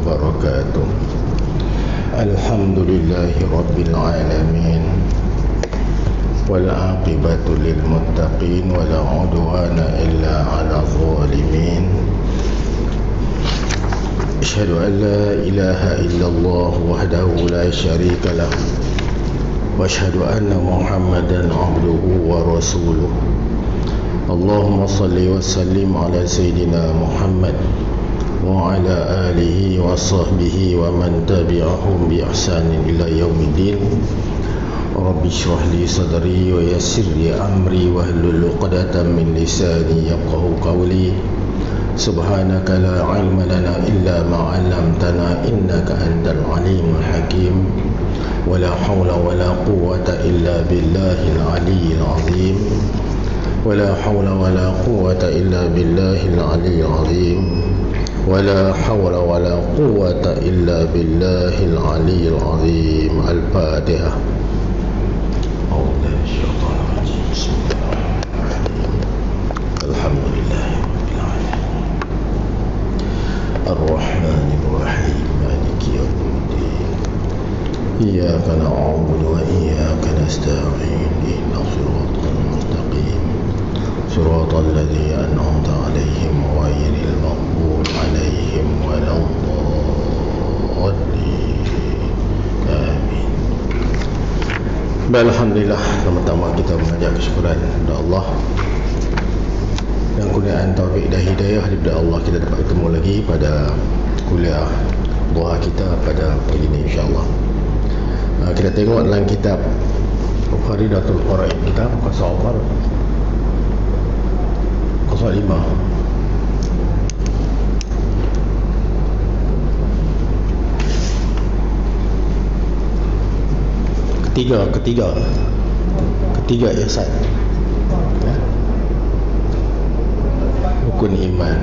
wabarakatuh. Alhamdulillahi rabbil alamin, wal aqibatu lil muttaqin, wala udwana illa ala zalimin. Asyhadu an la ilaha illallah wahdahu la syarika lah, wa asyhadu anna Muhammadan abduhu wa rasuluh. Allahumma salli wa sallim ala Sayyidina Muhammad wa ala alihi wa sahbihi wa man tabi'ahum bi ihsanin ila yaumiddin. Rabbi shrah li sadri wa yassir li amri wa hlul 'uqdatam min lisani yafqahu qawli. Subhanaka la ilma lana illa ma 'allamtana innaka antal alimul hakim. Wala hawla wala quwwata illa billahil aliyyil azim. ولا حول ولا قوة إلا بالله العلي العظيم. ولا حول ولا قوة إلا بالله العلي العظيم. الفاتحة. بسم الله الحمد لله رب العالمين الرحمن الرحيم مالك يوم الدين إياك نعبد وإياك نستعين اهدنا الصراط المستقيم صراط الذين أنعمت عليهم غير المغضوب عليهم ولا الضالين. آمين. Alhamdulillah, pertama kita mengajar kesyukuran kepada Allah dan kurniaan taufik dan hidayah daripada Allah, kita dapat bertemu lagi pada kuliah doa kita pada pagi ini insya-Allah. Kita tengok dalam kitab Faridatul Faraid kita muka sawar 05. Ketiga ihsan, ya? Rukun iman.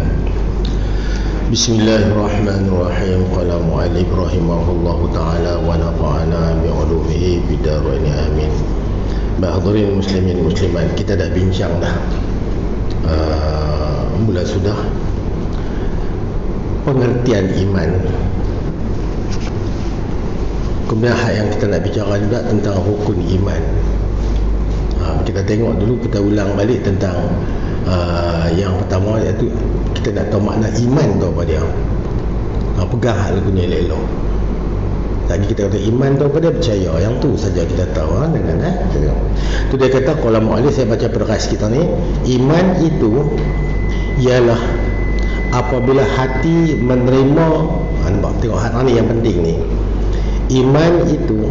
Bismillahirrahmanirrahim. Qala mu'allif rahimahullahu ta'ala wa nafa'ana bi'ulumihi bidarain amin. Hadirin muslimin muslimat, kita dah bincang dah mula sudah pengertian iman. Kemudian yang kita nak bicara juga tentang rukun iman. Kita tengok dulu, kita ulang balik tentang yang pertama, iaitu kita nak tahu makna iman tu apa dia. Pegang hal lagu ni elok-elok. Lagi kita kata iman tu apa dia, percaya. Yang tu saja kita tahu dengan tu dia kata, kalau mu'alif, saya baca peras kita ni, iman itu ialah apabila hati menerima, nampak tengok hati ni yang penting ni. Iman itu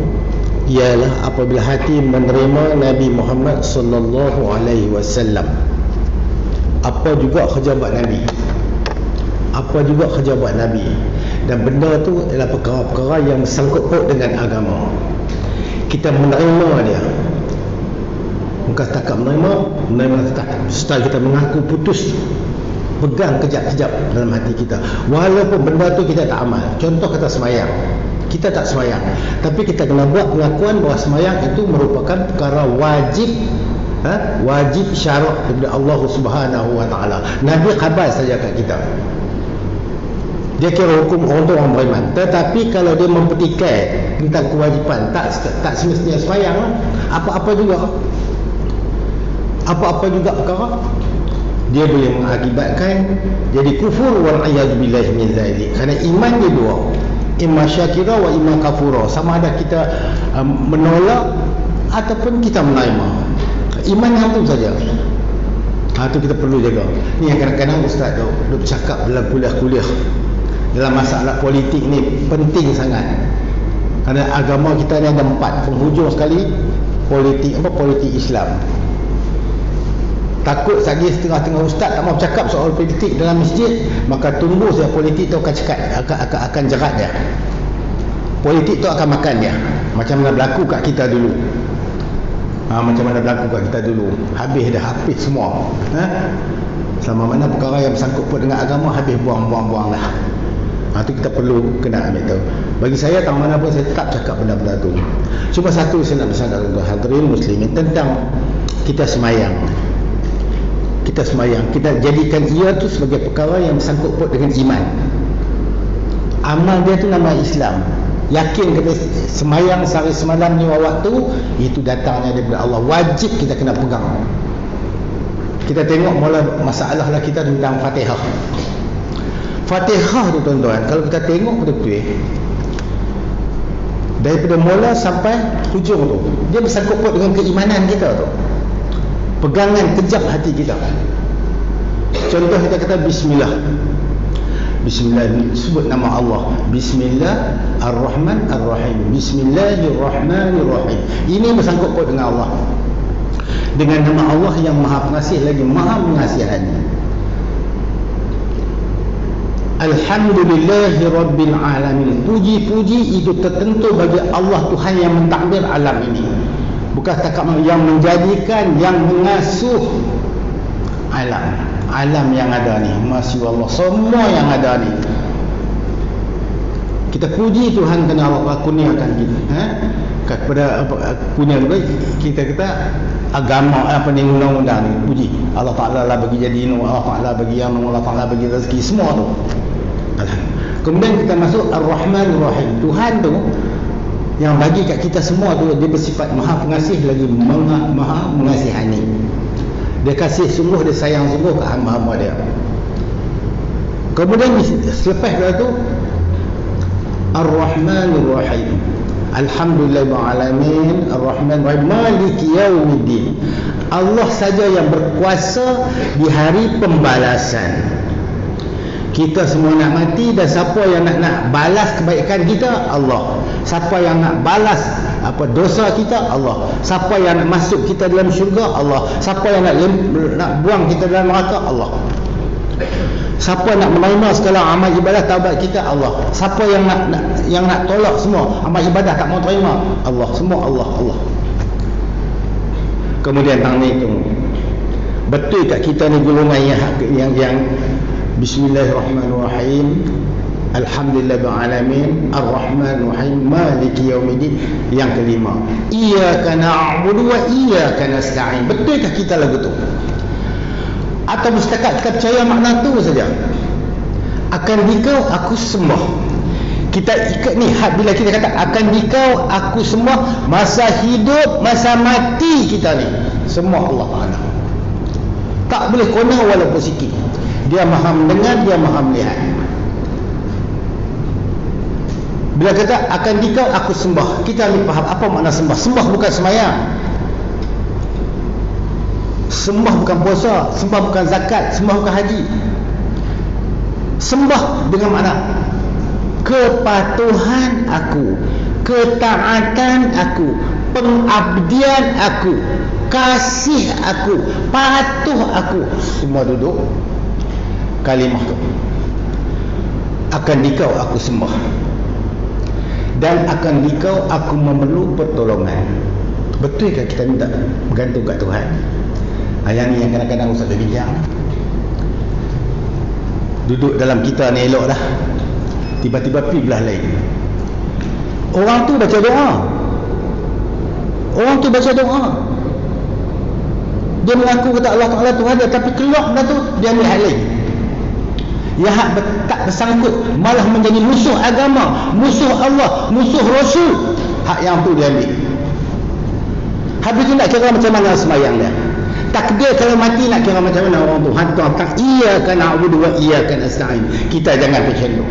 ialah apabila hati menerima Nabi Muhammad sallallahu alaihi wasallam. Apa juga kerja buat Nabi, apa juga kerja buat Nabi, dan benda tu adalah perkara-perkara yang bersangkut paut dengan agama. Kita menerima dia, bukan setakat menerima setelah kita mengaku putus, pegang kejap-kejap dalam hati kita, walaupun benda tu kita tak amal. Contoh kata semayang, kita tak semayang, tapi kita kena buat pengakuan bahawa semayang itu merupakan perkara wajib, wajib syarak daripada Allah Subhanahu wa taala. Nabi khabar saja kat kita, dia kira hukum orang tu orang beriman. Tetapi kalau dia mempertikai tentang kewajipan, tak semestinya semayang, apa-apa juga perkara, dia boleh mengakibatkan jadi kufur, wal a'yadzubillahi min zalik. Kerana iman dia dua, imma syakira wa imma kafura. Sama ada kita menolak ataupun kita menerima. Iman yang tu saja. Tu kita perlu jaga. Ni yang kadang-kadang ustaz duk bercakap dalam kuliah-kuliah, dalam masalah politik ni penting sangat. Kerana agama kita ni ada 4 penghujung sekali. Politik Islam. Takut lagi setengah-tengah ustaz tak mau bercakap soal politik dalam masjid, maka tunggu saja politik tu akan jerat dia. Politik tu akan makan dia. Macam mana berlaku kat kita dulu. Habis semua. Sama mana perkara yang bersangkut dengan agama, habis buang dah. Itu kita perlu kena ambil tahu. Bagi saya, tak mana pun saya tetap cakap benda-benda tu. Cuma satu saya nak pesan kepada hadirin muslimin tentang kita semayang. Kita jadikan ia tu sebagai perkara yang bersangkut paut dengan iman. amal dia tu nama Islam. Yakin kata semayang sehari semalam 5 waktu itu datangnya daripada Allah, wajib kita kena pegang. Kita tengok mula masalah lah kita tentang Fatihah. Fatihah tu tuan-tuan, kalau kita tengok betul-betul daripada mula sampai hujung tu, dia bersangkut paut dengan keimanan kita tu, pegangan kejap hati kita. Contoh kita kata bismillah, bismillah, sebut nama Allah, Bismillahirrahmanirrahim, Bismillahirrahmanirrahim. Ini bersangkut paut dengan Allah, dengan nama Allah yang maha pengasih lagi maha mengasihani. Alhamdulillahi Rabbil Alamin. Puji-puji itu tertentu bagi Allah Tuhan yang mentadbir alam ini, bukan setakat yang menjadikan, yang mengasuh alam yang ada ni. Masya Allah, semua yang ada ni kita puji Tuhan kerana Allah kurniakan kita kepada punya kita kata agama apa ni, undang-undang ni, puji Allah Ta'ala lah bagi jadi ilmu, Allah Ta'ala bagi yang, Allah Ta'ala bagi rezeki, semua tu. Kemudian kita masuk Ar-Rahman Ar-Rahim. Tuhan tu yang bagi kat kita semua tu, dia bersifat maha pengasih lagi maha mengasihani. Dia kasih sungguh, dia sayang sungguh ke hamba-hamba dia. Kemudian selepas itu Ar-Rahman Ar-Rahim, Alhamdulillahil alamin, Ar-Rahman Ar-Rahim, Maliki Yaumiddin. Allah saja yang berkuasa di hari pembalasan. Kita semua nak mati, dan siapa yang nak balas kebaikan kita? Allah. Siapa yang nak balas apa dosa kita? Allah. Siapa yang nak masuk kita dalam syurga? Allah. Siapa yang nak buang kita dalam neraka? Allah. Siapa nak menerima segala amal ibadah taubat kita? Allah. Siapa yang nak tolak semua amal ibadah, tak mau terima? Allah. Semua Allah. Kemudian tang ni tu, betul kat kita ni golongan yang Bismillahirrahmanirrahim, Alhamdulillahirrahmanirrahim, Ar-Rahmanirrahim, Maliki Yaumiddin. Yang kelima, Iyyaka na'budu wa iyyaka nasta'in. Betulkah kita lagu tu? Atau setakat kita percaya makna tu saja? Akan dikau aku sembah. Kita ikat ni, bila kita kata akan dikau aku sembah, masa hidup, masa mati kita ni semua Allah Ta'ala. Tak boleh kona walaupun sikit. Dia maha mendengar, dia maha melihat. Bila kata akan dikau aku sembah, kita ambil faham apa makna sembah. Sembah bukan semayang, sembah bukan puasa, sembah bukan zakat, sembah bukan haji. Sembah dengan makna kepatuhan aku, ketaatan aku, pengabdian aku, kasih aku, patuh aku. Semua duduk kalimah tu. Akan dikau aku sembah, dan akan dikau aku memerlu pertolongan. Betulkah kita minta bergantung kat Tuhan? Yang ni yang kadang-kadang Ustaz bincang. Duduk dalam kita ni elok dah, tiba-tiba pergi belah lain. Orang tu baca doa, dia mengaku kata Allah Ta'ala Tuhan dia, tapi keluar benda tu dia ambil hal lain yang tak bersangkut, malah menjadi musuh agama, musuh Allah, musuh Rasul. Hak yang tu dia ambil. Habis tu nak kira macam mana semayang dia? Takdir kalau mati nak kira macam mana orang tu? Hantar iyyaka na'budu wa iyyaka nasta'in. Kita jangan bercanduk.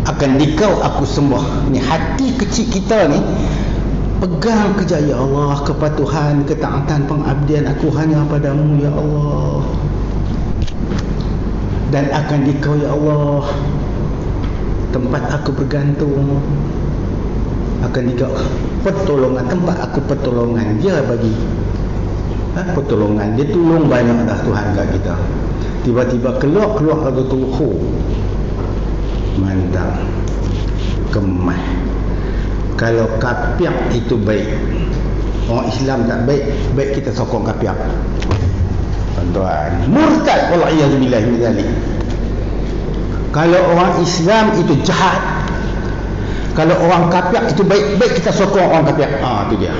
Akan dikau aku sembah. Ni hati kecil kita ni pegang kerja, ya Allah, kepatuhan, ketaatan, pengabdian aku hanya padamu ya Allah. Dan akan dikau ya Allah tempat aku bergantung. Akan dikau pertolongan, tempat aku pertolongan. Dia bagi pertolongan, dia tolong banyak dah Tuhan kat kita. Tiba-tiba keluar lagu tu, mantap, kemah. Kalau kapiak itu baik, orang Islam tak baik kita sokong kapiak. Tuan-tuan, murtad wal'iyadzubillah min zalik. Kalau orang Islam itu jahat, kalau orang kapiak itu baik kita sokong orang kapiak. Itu dia.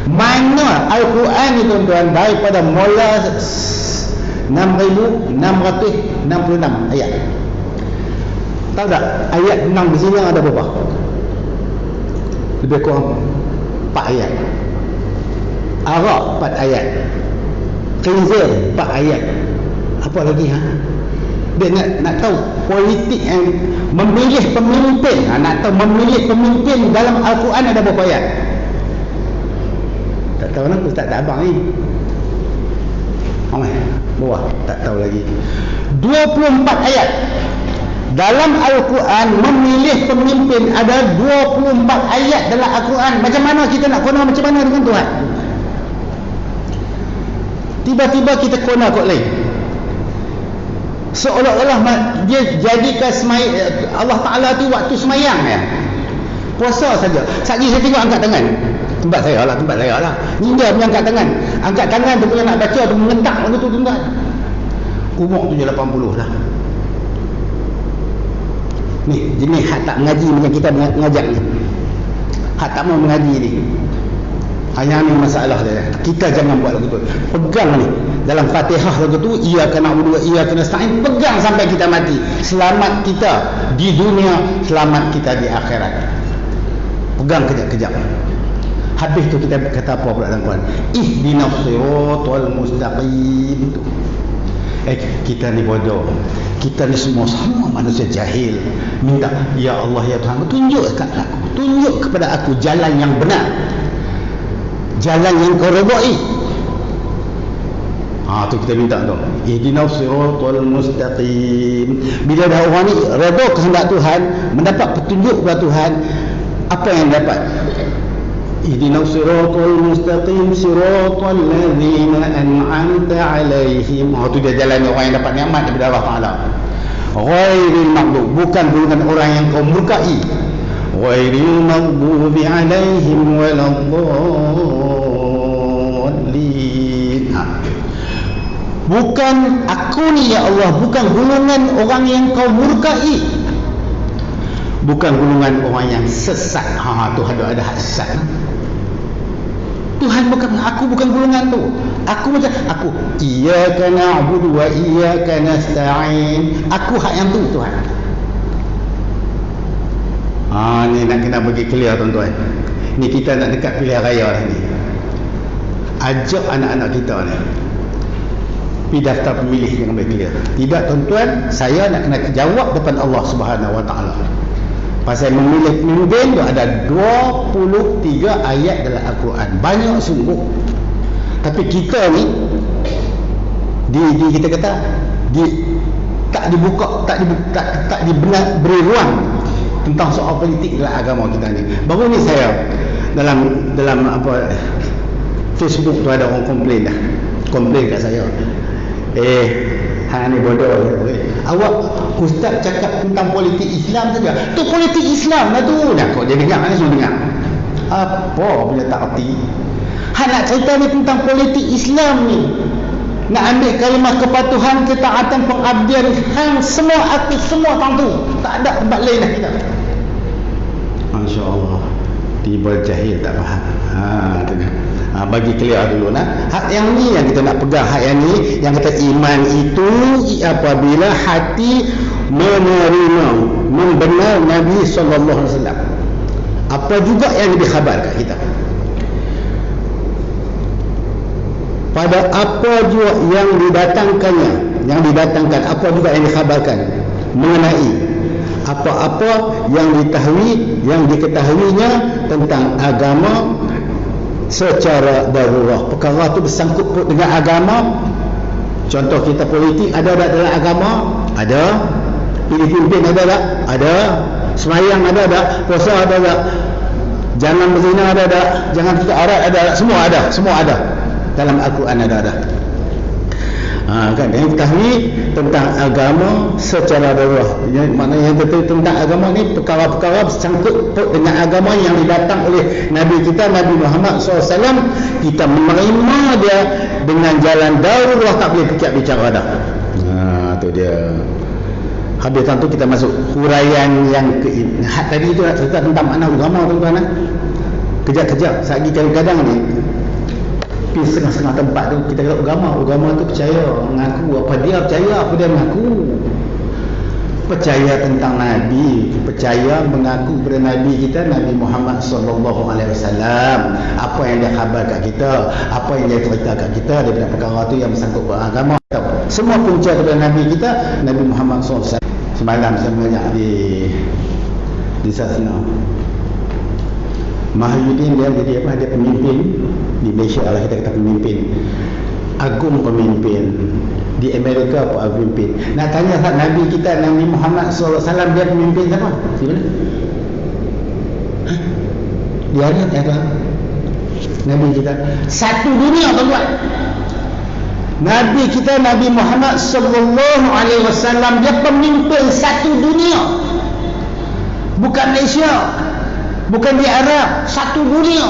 Mana Al-Quran ni tuan-tuan, daripada mula 6,666 ayat. Tahu tak ayat tentang berzina ada berapa? Lebih kurang 4 ayat. Arak 4 ayat. Khinzir 4 ayat. Apa lagi Dia nak tahu politik yang memilih pemimpin. Nak tahu memilih pemimpin dalam Al-Quran ada berapa ayat? Tak tahu nak Ustaz tak abang ni. Bawah tak tahu lagi. 24 ayat. Dalam Al-Quran memilih pemimpin ada 24 ayat dalam Al-Quran. Macam mana kita nak kona macam mana dengan Tuhan? Tiba-tiba kita kona kot lain. Seolah-olah dia jadikan Allah Ta'ala tu waktu semayang puasa saja. Sekali saya tengok angkat tangan. Tempat saya lah. Ninja punya angkat tangan. Angkat tangan tu punya nak baca tu mengentak lagu tu tuan. Umur tu je 80 dah. Ni jenis hak tak mengaji macam kita mengajak ni. Hak tak mau mengaji ni. Hanya ni masalah dia. Kita jangan buat lagu tu. Pegang ni. Dalam Fatihah lagu tu, iyyaka na'budu wa iyyaka nasta'in, pegang sampai kita mati. Selamat kita di dunia, selamat kita di akhirat. Pegang kejap-kejap. Habis tu kita kata apa pula dalam Quran? Ihdinas siratal mustaqim. Kita ni bodoh. Kita ni semua manusia jahil. Minta, ya Allah ya Tuhan, tunjuk kepada aku jalan yang benar. Jalan yang kau redai. Tu kita minta tu. Ihdinas siratal mustaqim. Bila dah orang ni redha kehendak Tuhan, mendapat petunjuk kepada Tuhan, apa yang dapat? Ihdinas siratal mustaqim siratal ladzina an'amta 'alaihim. Tu dia jalan orang yang dapat nikmat daripada Allah Taala. Ghairil maghdub, bukan golongan orang yang kau murkai. Ghairil maghdubi 'alaihim waladdallin. Bukan aku ni ya Allah, bukan golongan orang yang kau murkai. Bukan golongan orang yang sesat. Tu ada hak sesat. Tuhan bukan, aku bukan golongan tu. Aku macam aku, iyyaka na'budu wa iyyaka nasta'in. Aku hak yang tu Tuhan. Ni nak kena bagi clear tuan-tuan. Ni kita nak dekat pilihan raya lah ni. Ajak anak-anak kita ni pergi daftar pemilih yang ambil clear. Tidak tuan-tuan, saya nak kena jawab depan Allah Subhanahu Wa Taala. Pasal memilih pemimpin tu ada 23 ayat dalam Al-Quran. Banyak sungguh. Tapi kita ni kita kata tak dibuka, tak beri ruang tentang soal politik dalam agama kita ni. Baru ni saya dalam apa Facebook tu ada orang komplain kat saya. Ni bodoh. Awak ustaz cakap tentang politik Islam saja. Tu politik Islam lah tu. Dah kok dia dengar ni semua dengar. Apa bila tak erti? Nak cerita ni tentang politik Islam ni. Nak ambil kalimah kepatuhan, ketaatan, pengabdian, semua aku semua tentu. Tak ada tempat lain dah kita. Masya-Allah. Tiba jahil tak faham. Bagi clear dulu hak yang ni yang kita nak pegang. Hak yang ni yang kata iman itu apabila hati menerima, membenar Nabi SAW. Apa juga yang dikhabarkan kita, pada apa juga yang didatangkan, apa juga yang dikhabarkan mengenai apa-apa yang diketahuinya tentang agama secara darurat. Perkara tu bersangkut dengan agama. Contoh kita politik ada tak dalam agama? Ada. Pilih pimpin ada tak? Ada. Semayang ada tak? Puasa ada tak? Jangan berzina ada tak? Jangan tutup aurat ada tak? Semua ada. Dalam Al-Quran ada. Kan yang ketahui tentang agama secara darurat. Maknanya yang betul tentang agama ni perkara-perkara bersangkut dengan agama yang didatang oleh Nabi kita Nabi Muhammad SAW. Kita menerima dia dengan jalan darurat, tak boleh bicara dah. Tu dia. Habis tentu kita masuk huraian yang tadi tu nak cerita tentang makna agama tuan-tuan. Kejap-kejap lagi kadang-kadang ni pergi setengah-setengah tempat tu kita kata agama tu percaya, mengaku apa dia percaya, apa dia mengaku. percaya tentang Nabi, percaya mengaku kepada Nabi kita, Nabi Muhammad SAW, apa yang dia khabar kat kita, apa yang dia cerita kat kita daripada perkara tu yang bersangkut dengan agama. Semua punca kepada Nabi kita, Nabi Muhammad SAW. Semalam saya mengajak di sana Mahyudin, dia jadi apa, dia pemimpin di Malaysia lah, kita kata pemimpin agung, pemimpin di Amerika apa pemimpin. Nak tanya Nabi kita, Nabi Muhammad SAW, dia pemimpin siapa? Di mana? Dia ada Nabi kita satu dunia, tuan-tuan. Nabi kita, Nabi Muhammad SAW, dia pemimpin satu dunia, bukan Malaysia, bukan di Arab, satu dunia.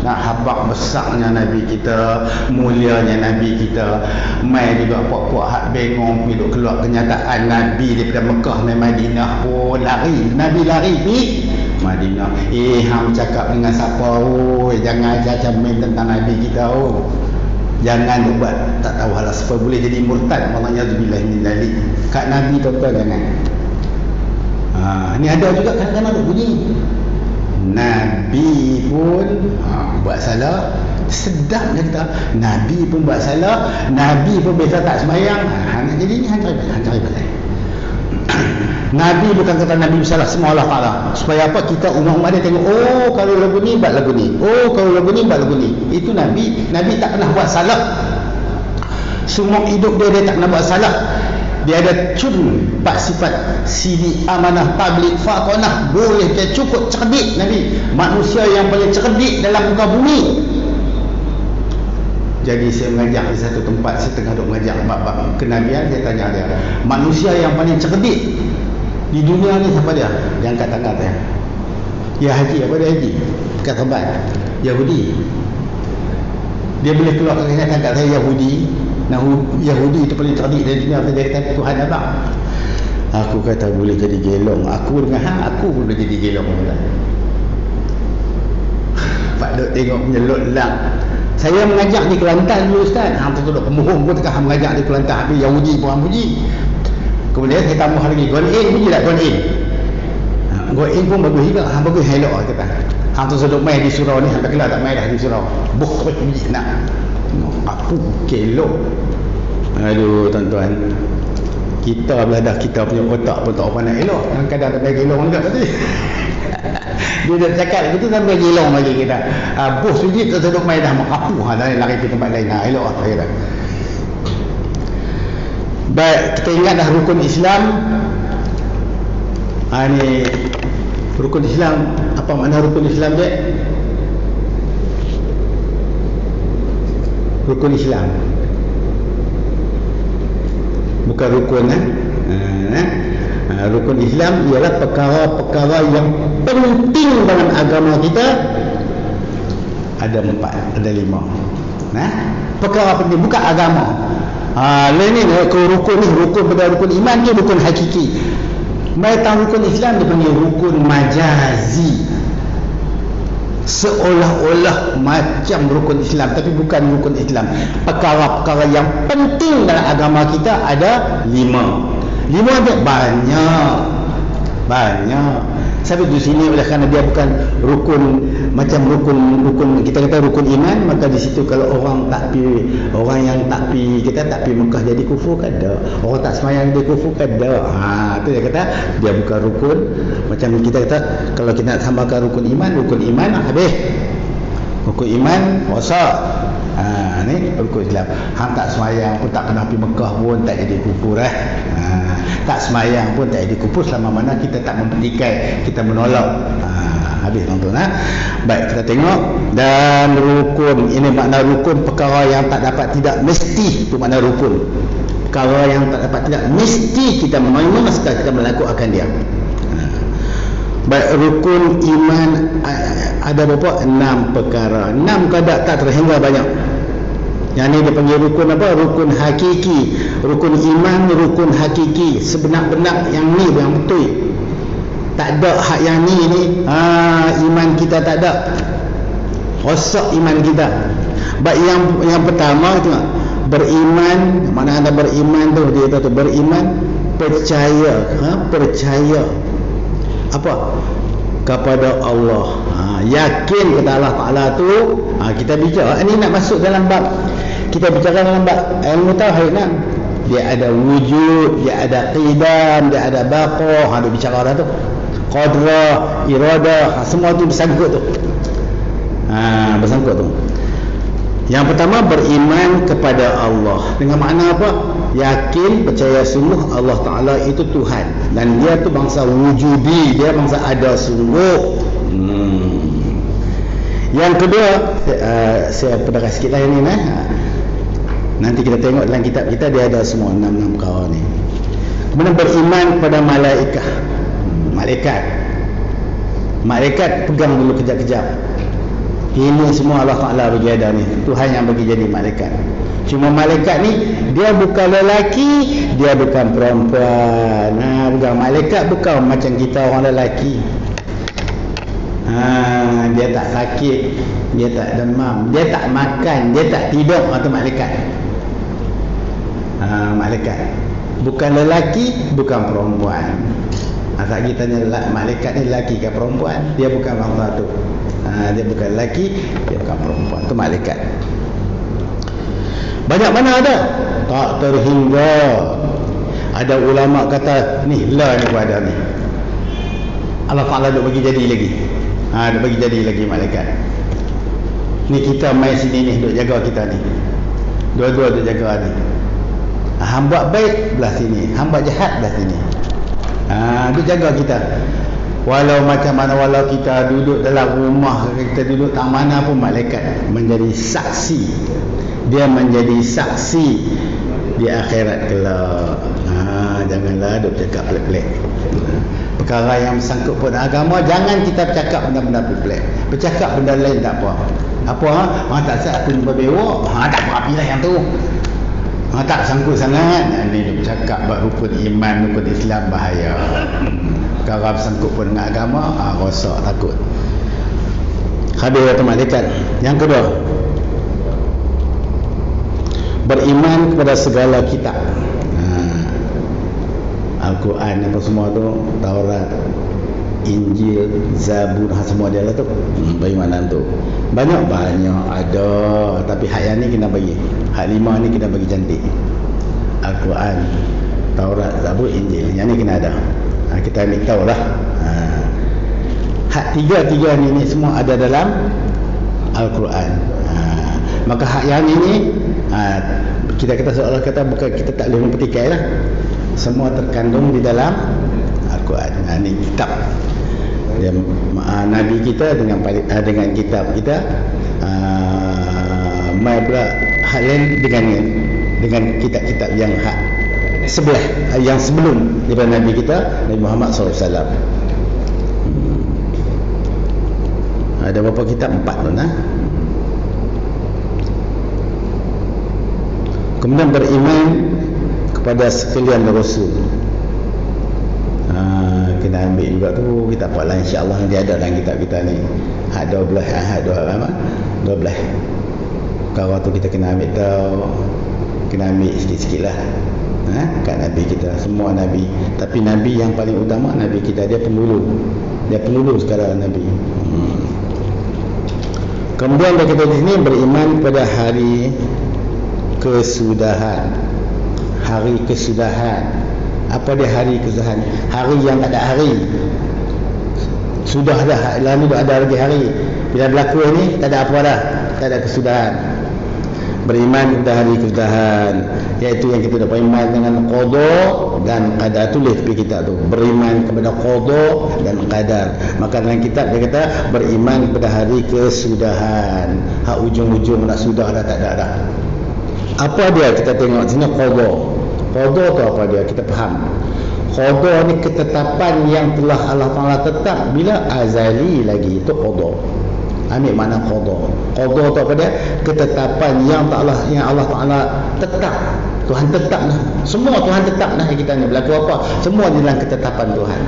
Nah, habaq besarnya Nabi kita, mulianya Nabi kita. Mai juga puak-puak hak bengong bila keluar kenyataan Nabi daripada Mekah ke Madinah pun lari. Nabi lari pergi Madinah. Hang cakap dengan siapa? Jangan ajar main tentang Nabi kita. Jangan buat tak tahu halah siapa boleh jadi murtad. Maknanya zubillah min dzalik. Kat Nabi tuan-tuan jangan. Ni ada juga kadang-kadang ada bunyi Nabi pun buat salah, sedap dia kata. Nabi pun buat salah, Nabi pun biasa tak sembahyang. Jadi ni hancur balai. Nabi bukan kata Nabi bersalah, semua Allah Ta'ala. Supaya apa? Kita umat-umat dia tengok, oh kalau lagu ni buat lagu ni, oh kalau lagu ni buat lagu ni. Itu Nabi tak pernah buat salah. Semua hidup dia tak pernah buat salah. Dia ada empat sifat: sidi, amanah, tabligh, fatonah. Boleh, dia cukup cerdik Nabi, manusia yang paling cerdik dalam muka bumi. Jadi saya mengajar di satu tempat, saya tengah duk mengajar bab kenabian. Saya tanya dia, manusia yang paling cerdik di dunia ni siapa dia? Dia angkat tangan saya. Ya haji, apa dia haji? Kata sahabat Yahudi. Dia boleh keluar kenyataan kat saya Yahudi. Nah, Yahudi itu paling cerdik dari dunia. Dia kata Tuhan abang. Aku kata boleh jadi gelong. Aku dengan aku pun boleh jadi gelong. Pak Dok tengok menyelot lang. Saya mengajar di Kelantan dulu Ustaz. Hang tu duduk pemohon pun tengah mengajar di Kelantan. Habis Yahudi pun hang puji. Kemudian saya tambah lagi, Guan In puji tak Guan In? Guan In pun bagus juga. Hang bagus helok kata. Hang tu duduk main di surau ni sampai kelar tak main dah di surau. Buh puji nak. Aku kelok. Aduh tuan-tuan, kita belah kita punya otak pun tak pandai elok. Kadang-kadang tak pandai gelong juga tadi. Dia dah cakap begitu sampai gelong lagi kita. Bos sujud tak duduk main dah mengapu. Lari ke tempat lain. Elok lah saya dah. Baik, kita ingat dah rukun Islam. Ni rukun Islam. Apa makna rukun Islam dia? Rukun Islam bukan rukun rukun Islam ialah perkara-perkara yang penting dalam agama kita. Ada 4, ada 5 perkara penting, bukan agama. Lain ni rukun ni, rukun pada rukun iman tu rukun hakiki. Mereka rukun Islam dia panggil rukun majazi, seolah-olah macam rukun Islam tapi bukan rukun Islam. Perkara-perkara yang penting dalam agama kita ada 5 dia banyak. Sampai di sini oleh kerana dia bukan rukun macam rukun kita kata rukun iman, maka di situ kalau orang yang tak pi kita tak pi Mekah jadi kufur kan dak, orang tak sembahyang dia kufur kan dak. Tu dia kata dia bukan rukun. Macam kita kata kalau kita nak tambahkan rukun iman habis rukun iman puasa. Ni rukun Islam. Hang tak sembahyang pun tak pernah pergi Mekah pun tak jadi kufur tak sembahyang pun tak jadi kufur selama mana kita tak mempertikai, kita menolak. Habis tuan-tuan. Baik, kita tengok. Dan rukun ini makna rukun, perkara yang tak dapat tidak mesti. Itu makna rukun, perkara yang tak dapat tidak mesti kita memasukkan, kita melakukan dia. Baik, rukun iman ada berapa? 6 perkara. 6 kadang tak terhingga banyak. Yang ni dia panggil rukun apa? Rukun hakiki. Rukun iman, rukun hakiki. Sebenar-benar yang ni yang betul. Tak ada hak yang ni iman kita tak ada. Rosak iman kita. Baik, yang pertama tu beriman. Mana ada beriman tu? Dia kata beriman percaya apa kepada Allah, yakin kepada Allah Ta'ala tu. Kita bicara ini nak masuk dalam bab, kita bicara dalam bab ilmu tauhid kan. Dia ada wujud, dia ada qidam, dia ada baqa, dia bicara dah tu, qadrah, iradah, semua tu bersangkut tu. Bersangkut tu. Yang pertama, beriman kepada Allah. Dengan makna apa? Yakin, percaya sungguh Allah Ta'ala itu Tuhan. Dan dia tu bangsa wujudi, dia bangsa ada sungguh. Yang kedua, saya pedagang sikit lah ini. Nanti kita tengok dalam kitab kita, dia ada semua 6 perkara ni. Kemudian beriman kepada Malaikat pegang dulu kejap-kejap. Ini semua Allah Ta'ala bagi ada ni, Tuhan yang bagi jadi malaikat. Cuma malaikat ni dia bukan lelaki, dia bukan perempuan. Bukan malaikat, bukan macam kita orang lelaki. Dia tak sakit, dia tak demam, dia tak makan, dia tak tidur. Itu malaikat. Malaikat bukan lelaki, bukan perempuan. Asal kita tanya malaikat ni lelaki ke perempuan, dia bukan bangsa tu. Dia bukan lelaki, dia bukan perempuan. Itu malaikat. Banyak mana ada? Tak terhingga. Ada ulama kata ni lah ni ada ni. Allah Ta'ala duk bagi jadi lagi. Duk bagi jadi lagi malaikat. Ni kita main sini ni duk jaga kita ni. Dua-dua duk jaga ni. Hamba baik belah sini, hamba jahat belah sini. Dia jaga kita. Walau macam mana, walau kita duduk dalam rumah, kita duduk tak mana pun, malaikat menjadi saksi. Dia menjadi saksi di akhirat kelak. Janganlah duk cakap pelik-pelik. Perkara yang sangkut pada agama, jangan kita bercakap benda-benda pelik. Bercakap benda lain tak apa. Tak sah aku jumpa bewok. Tak apa apilah yang tu. Tak sangkut sangat. Ini dia bercakap bab rukun iman, rukun Islam, bahaya. Kalau bersangkut pun dengan agama, rosak, takut. Habis kata malaikat. Yang kedua, beriman kepada segala kitab. Al-Quran apa semua tu, Taurat, Injil, Zabur, semua dia lah tu. Beriman tu. Banyak ada, tapi hak yang ni kena bagi. Hak 5 ni kena bagi cantik. Al-Quran, Taurat, Zabur, Injil. Yang ni kena ada. Kita ambil tahu lah. Hak tiga ni semua ada dalam Al-Quran. Maka hak yang ini kita kata seolah kata bukan, kita tak boleh mempertikai lah. Semua terkandung di dalam Al-Quran. Ini kitab. Nabi kita dengan kitab kita. Mai pula hal lain dengan kitab-kitab yang hak sebelah, yang sebelum daripada Nabi kita, Nabi Muhammad SAW. Ada berapa kitab? 4 tu. Kemudian beriman kepada sekalian Rasul. Kena ambil juga tu kitab apa lah, insya-Allah nanti ada dalam kitab kita ni. Hak 12, hak 12. Kalau tu kita kena ambil tahu, kena ambil sikit-sikit lah. Kat Nabi kita, semua Nabi. Tapi Nabi yang paling utama, Nabi kita, dia penghulu sekali Nabi. Kemudian dia kata di sini, beriman pada hari kesudahan. Hari kesudahan. Apa dia hari kesudahan? Hari yang tak ada hari. Sudah dah, lalu ada lagi hari. Bila berlaku ni, tak ada apa dah. Tak ada kesudahan. Beriman kepada hari kesudahan, iaitu yang kita dapat beriman dengan qada dan qadar. Tulis di kitab tu, beriman kepada qada dan qadar. Maka dalam kitab dia kata beriman kepada hari kesudahan. Hak ujung-ujung nak sudah dah, tak ada dah. Apa dia? Kita tengok sini qada. Qada tu apa dia? Kita faham. Qada ni ketetapan yang telah Allah Ta'ala tetap bila azali lagi, itu qada. Ambil makna qada. Qada tu apa dia? Ketetapan yang Allah Ta'ala tetap. Tuhan tetap lah. Semua Tuhan tetap lah kita ni. Berlaku apa? Semua di dalam ketetapan Tuhan.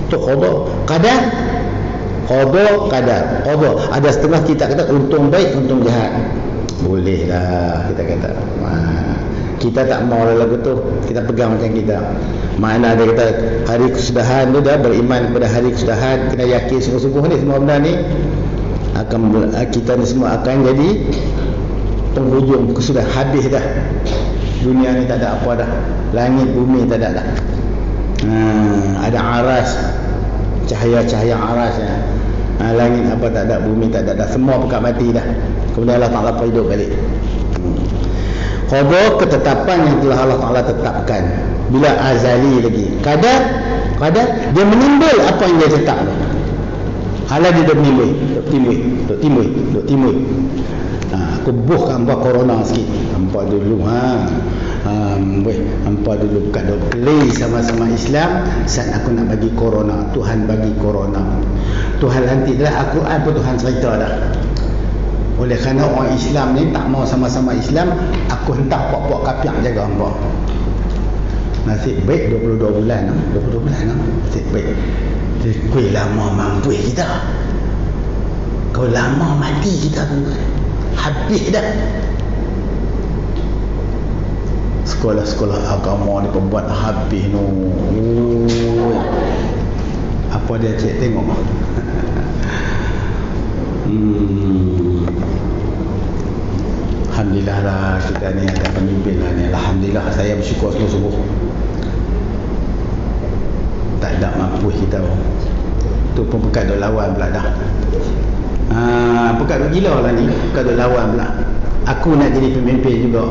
Itu qada. Qadar. Qada, qadar. Qada. Ada setengah kita kata untung baik, untung jahat. Boleh lah kita kata. Kita tak mau lagu tu, kita pegang macam kita. Mana dia kata hari kesudahan tu dah, beriman kepada hari kesudahan, kena yakin sungguh-sungguh ni semua benda ni akan, kita ni semua akan jadi penghujung kesudahan, habis dah. Dunia ni tak ada apa dah, langit bumi tak ada dah. Ada aras, cahaya-cahaya aras ya. Langit apa tak ada, bumi tak ada dah, semua pekat mati dah. Kemudian Allah Ta'ala hidup balik. Qada, ketetapan yang telah Allah Ta'ala tetapkan, bila azali lagi. Kadar dia menimbul apa yang dia tetap tu. Halal dia dah timbul. Aku buh hampa corona sikit. Hampa dulu hampa dulu buka dok play sama-sama Islam. Saat aku nak bagi corona, Tuhan bagi corona. Tuhan lantik dah Al-Quran pun Tuhan cerita dah. Oleh kerana orang Islam ni tak mau sama-sama Islam, aku hentak puak-puak kapiak jaga hampa. Nasib baik 22 bulan. Nasib baik. Kau lama mampu kita. Kau lama mati kita pun. Habis dah. Sekolah-sekolah agama ni pembuat habis no. Apa dia cik tengok. Alhamdulillah lah kita ni ada pemimpin lah ni. Alhamdulillah, saya bersyukur sungguh-sungguh. Tak ada mampu kita. Tu pun pekat duk lawan pula dah. Pekat duk gila lah ni. Pekat duk lawan pula. Aku nak jadi pemimpin juga.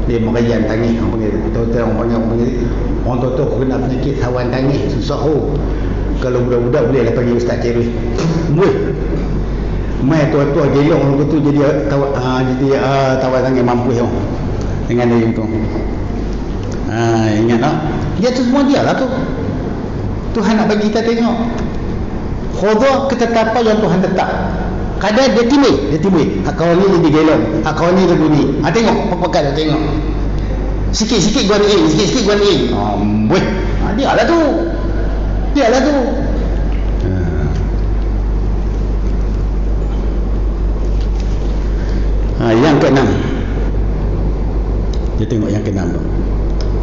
Dia merayan tangis. Orang tua aku kena penyakit sawan tangis. Susah Kalau budak-budak boleh lah panggil Ustaz Cerwis. Mai tua-tua gelong orang tu jadi tawar tangis mampu dengan dia tu. Ingat tak? Dia tu semua dia lah tu. Tuhan nak bagi kita tengok. Qada, ketetapan yang Tuhan tetap. Kadang dia timbul. Kawan ni dia gelong, kawan ni dia bunyi. Tengok, pakai dah tengok. Sikit-sikit gua ni, sikit-sikit gua ni. Dia lah tu. Yang keenam. Dia tengok yang keenam tu.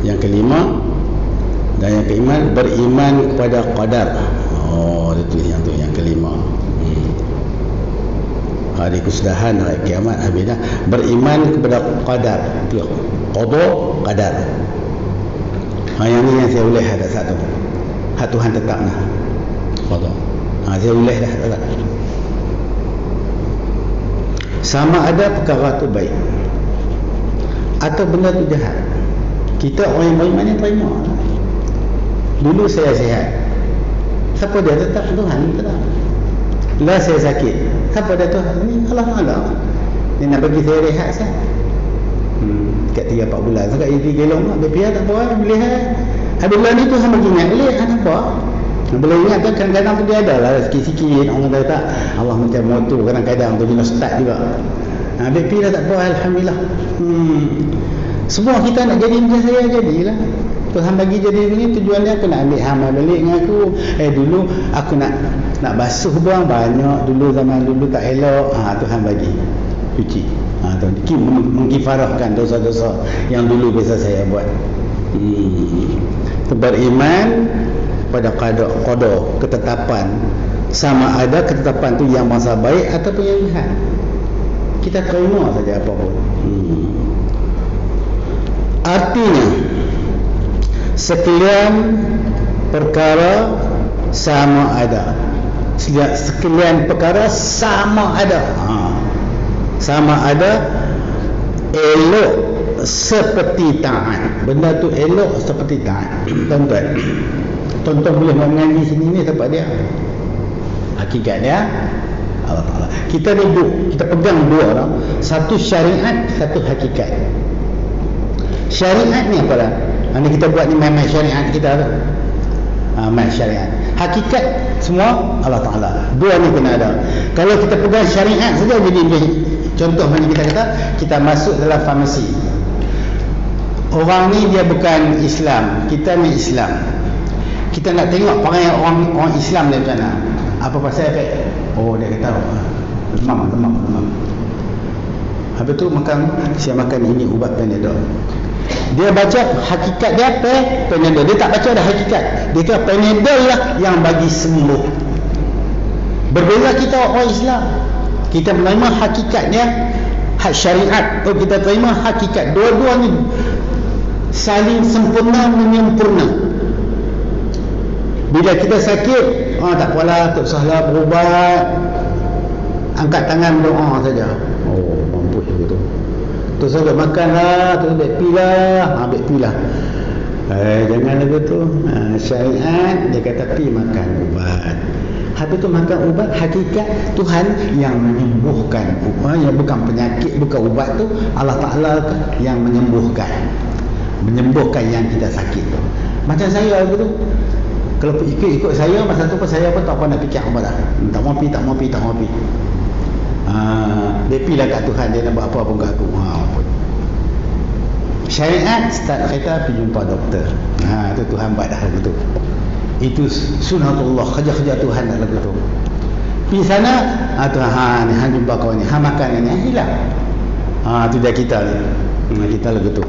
Yang kelima dan yang keiman, beriman kepada qadar. Dia tulis yang tu, yang kelima. Hari kesudahan, hari kiamat, habis dah. Beriman kepada qadar. Qada, qadar. Yang ni yang saya boleh ada satu. Hak Tuhan tetap dah. Qada. Saya boleh dah tetap. Sama ada perkara tu baik atau benda tu jahat, kita orang yang beriman ni terima. Dulu saya sihat, siapa dia? Tetap Tuhan tetap. Lah saya sakit, siapa dia? Tuhan ni Allah Ta'ala. Dia nak bagi saya rehat sah. Dekat 3-4 bulan sangat jadi gelong tak berpihak, tak apa, boleh ada bulan ni Tuhan bagi ingat, boleh tak apa. Boleh ingat kan, kadang-kadang tu dia ada lah sikit-sikit orang kata tak, Allah macam motor kadang-kadang tu dia start juga. BP dah tak apa, Alhamdulillah. Semua kita nak jadi macam saya jadilah. Tuhan bagi jadi begini, tujuan dia aku nak ambil hama balik dengan aku. Dulu aku nak basuh buang banyak, dulu zaman dulu tak elok. Tuhan bagi cuci. Mengkifarahkan dosa-dosa yang dulu biasa saya buat. Beriman pada qada, ketetapan, sama ada ketetapan tu yang masa baik ataupun yang jahat, kita terima saja apa pun. Artinya sekalian perkara sama ada, sekalian perkara sama ada, sama ada elok seperti taat. Benda tu elok seperti taat. Tonton boleh mengaji sini ni tempat dia. Hakikat dia Allah Ta'ala. Kita duduk, kita pegang dua orang. Satu syariat, satu hakikat. Syariat ni apa dah? Ini kita buat ni main-main syariat kita tu. Main syariat. Hakikat semua Allah Ta'ala. Dua ni kena ada. Kalau kita pegang syariat saja jadi contoh macam kita kata, kita masuk dalam farmasi. Orang ni dia bukan Islam, kita ni Islam. Kita nak tengok perangai orang Islam dia macam mana. Apa pasal efek? Dia kata demam. Habis tu saya makan ini ubat Panadol. Dia baca hakikat dia Panadol. Dia tak baca dah hakikat. Dia kata Panadol lah yang bagi sembuh. Berbeza kita orang Islam. Kita menerima hakikatnya, hak syariat. Kita terima hakikat. Dua-dua ni saling sempurna menyempurna. Bila kita sakit, tak apalah, tak usahlah berubat, angkat tangan berdoa saja. Mampu begitu. Terus ada makan lah, terus ambil pi lah, jangan lagu tu. Syariat dia kata pi makan ubat. Habis tu makan ubat, hakikat Tuhan yang menyembuhkan. Yang bukan penyakit, bukan ubat tu, Allah Ta'ala yang menyembuhkan yang kita sakit tu. Macam saya begitu. Kalau ikut saya masa tu pun saya pun tak apa nak fikir apa dah. Tak mau pi. Dia pilah kat Tuhan, dia nak buat apa pun kat aku. Syariat start kereta pergi jumpa doktor. Tu Tuhan buat dah begitu. Itu sunatullah, kerja-kerja Tuhan dah begitu. Pergi sana, Tuhan ni hang jumpa kau ni, hang makan ni hilang. Tu dia kita ni. Kita lah begitu.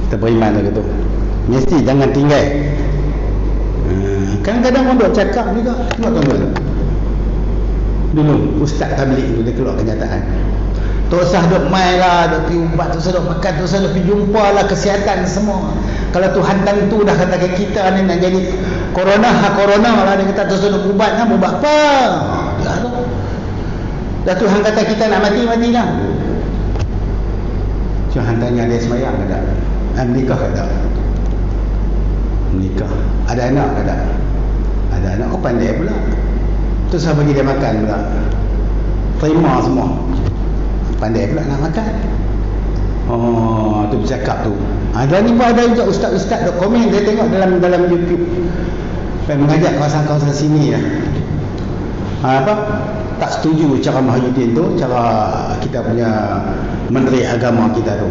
Kita beriman lah begitu. Mesti jangan tinggal. Kadang-kadang orang duk cakap juga. Tengok tuan-tuan. Dulu ustaz tabligh tu dia keluar kenyataan. Tak usah duk mai lah, duk pergi ubat, tak usah duk makan, tak usah duk pergi jumpa lah kesihatan semua. Kalau Tuhan tentu dah kata kita ni nak jadi corona lah, dia kata tak usah duk ubat kan, ubat apa? Dah Tuhan kata kita nak mati-matilah. Tuhan tanya dia semayang ke tak? Nikah ke tak? Nikah. Ada anak ke tak? Ada anak. Kau pandai pula. Terus saya bagi dia makan pula. Terima semua. Pandai pula nak makan. Tu bercakap tu. Dan ni pun ada juga ustaz-ustaz duk komen. Dia tengok dalam YouTube. Mengajak kawasan-kawasan sini lah. Tak setuju cara Mahyudin tu, cara kita punya Menteri Agama kita tu.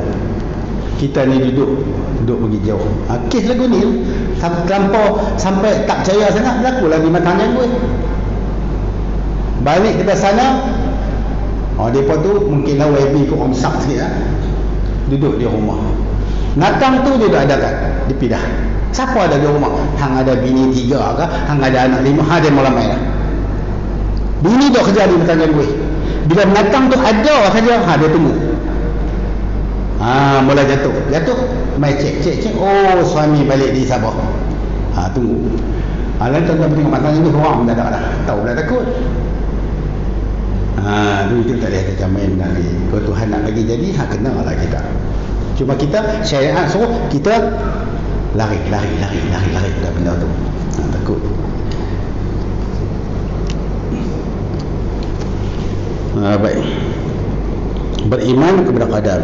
Kita ni duduk pergi jauh. Kes lagu ni terlampau sampai tak percaya sangat, berlaku lagi matang gue. Balik kita sana, mereka tu mungkinlah YB ke omsak sikit lah. Duduk di rumah. Natang tu dia dah adakan, dia pindah. Siapa ada di rumah? Hang ada bini 3 ke? Hang ada anak 5, dia mula main lah. Bini dah kerja di matang gue. Bila natang tu ada saja, dia tunggu. Mula jatuh, mai cek. Oh, suami balik di Sabah. Tunggu. Lain tuan-tuan tengok matang ni orang dah dah tahu dah takut. Dulu kita tak boleh kata main lagi. Kalau Tuhan nak bagi jadi, kena lah kita. Cuma kita syariat suruh kita lari pada benda tu. Takut. Baik. Beriman kepada qadar.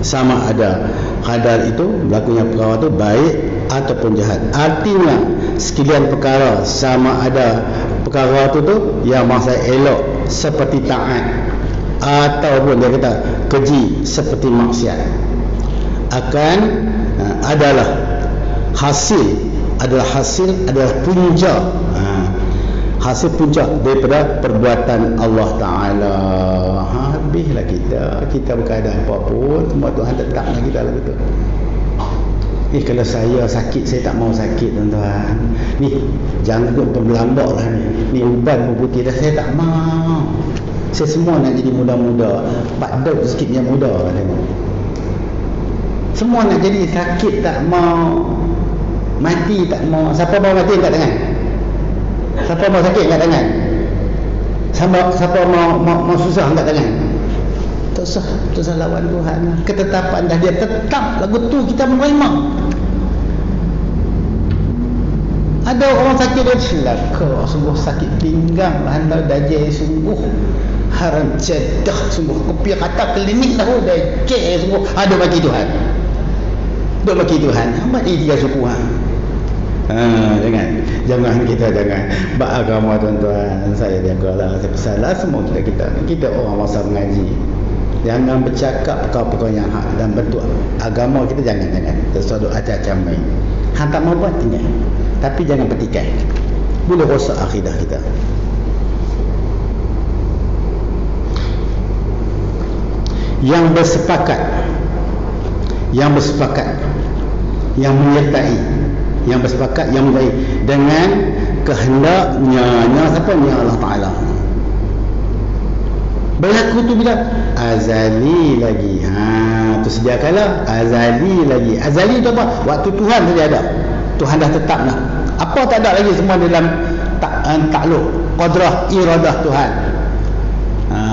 Sama ada qadar itu berlakunya perkara itu baik ataupun jahat. Artinya sekalian perkara sama ada perkara itu tu yang masa elok seperti taat ataupun dia kata keji seperti maksiat akan adalah punca hasil puncak daripada perbuatan Allah Ta'ala. Habislah kita bukan ada apa pun, semua Tuhan tetaplah kita lah betul. Kalau saya sakit, saya tak mau sakit tuan-tuan. Ni janggut pun berlambak lah ni uban pun putih dah, saya tak mau. Saya semua nak jadi muda-muda, bakdok sikitnya muda tengok. Semua nak jadi sakit tak mau, mati tak mau. Siapa mau mati angkat tangan? Siapa mau sakit angkat tangan? Siapa mau susah angkat tangan? Tak usah lawan Tuhan. Ketetapan dah dia tetap lagu tu kita menerima. Ada orang sakit dia celaka, sungguh sakit pinggang, hantar dajal sungguh haram cedah, sungguh kopi kata klinik dah dajal sungguh. Ada bagi Tuhan. Duk bagi Tuhan. Amat dia 3 suku jangan bak agama tuan-tuan. Saya jagalah, saya pesanlah semua kita orang masa mengaji. Jangan bercakap perkara-perkara yang hak dan bentuk agama kita, jangan tersuatu acak-acak main. Hang tak mau buat tinggal, tapi jangan petikai, boleh rosak akidah kita. Yang bersepakat yang bersepakat, yang menyertai, yang bersepakat, yang baik dengan kehendaknya siapa? Nya Allah Ta'ala. Berlaku tu bila azali lagi. Tu sedia kala azali lagi. Azali tu apa? Waktu Tuhan saja ada. Tuhan dah tetap dah. Apa tak ada lagi semua dalam takluk, qadrah, iradah Tuhan.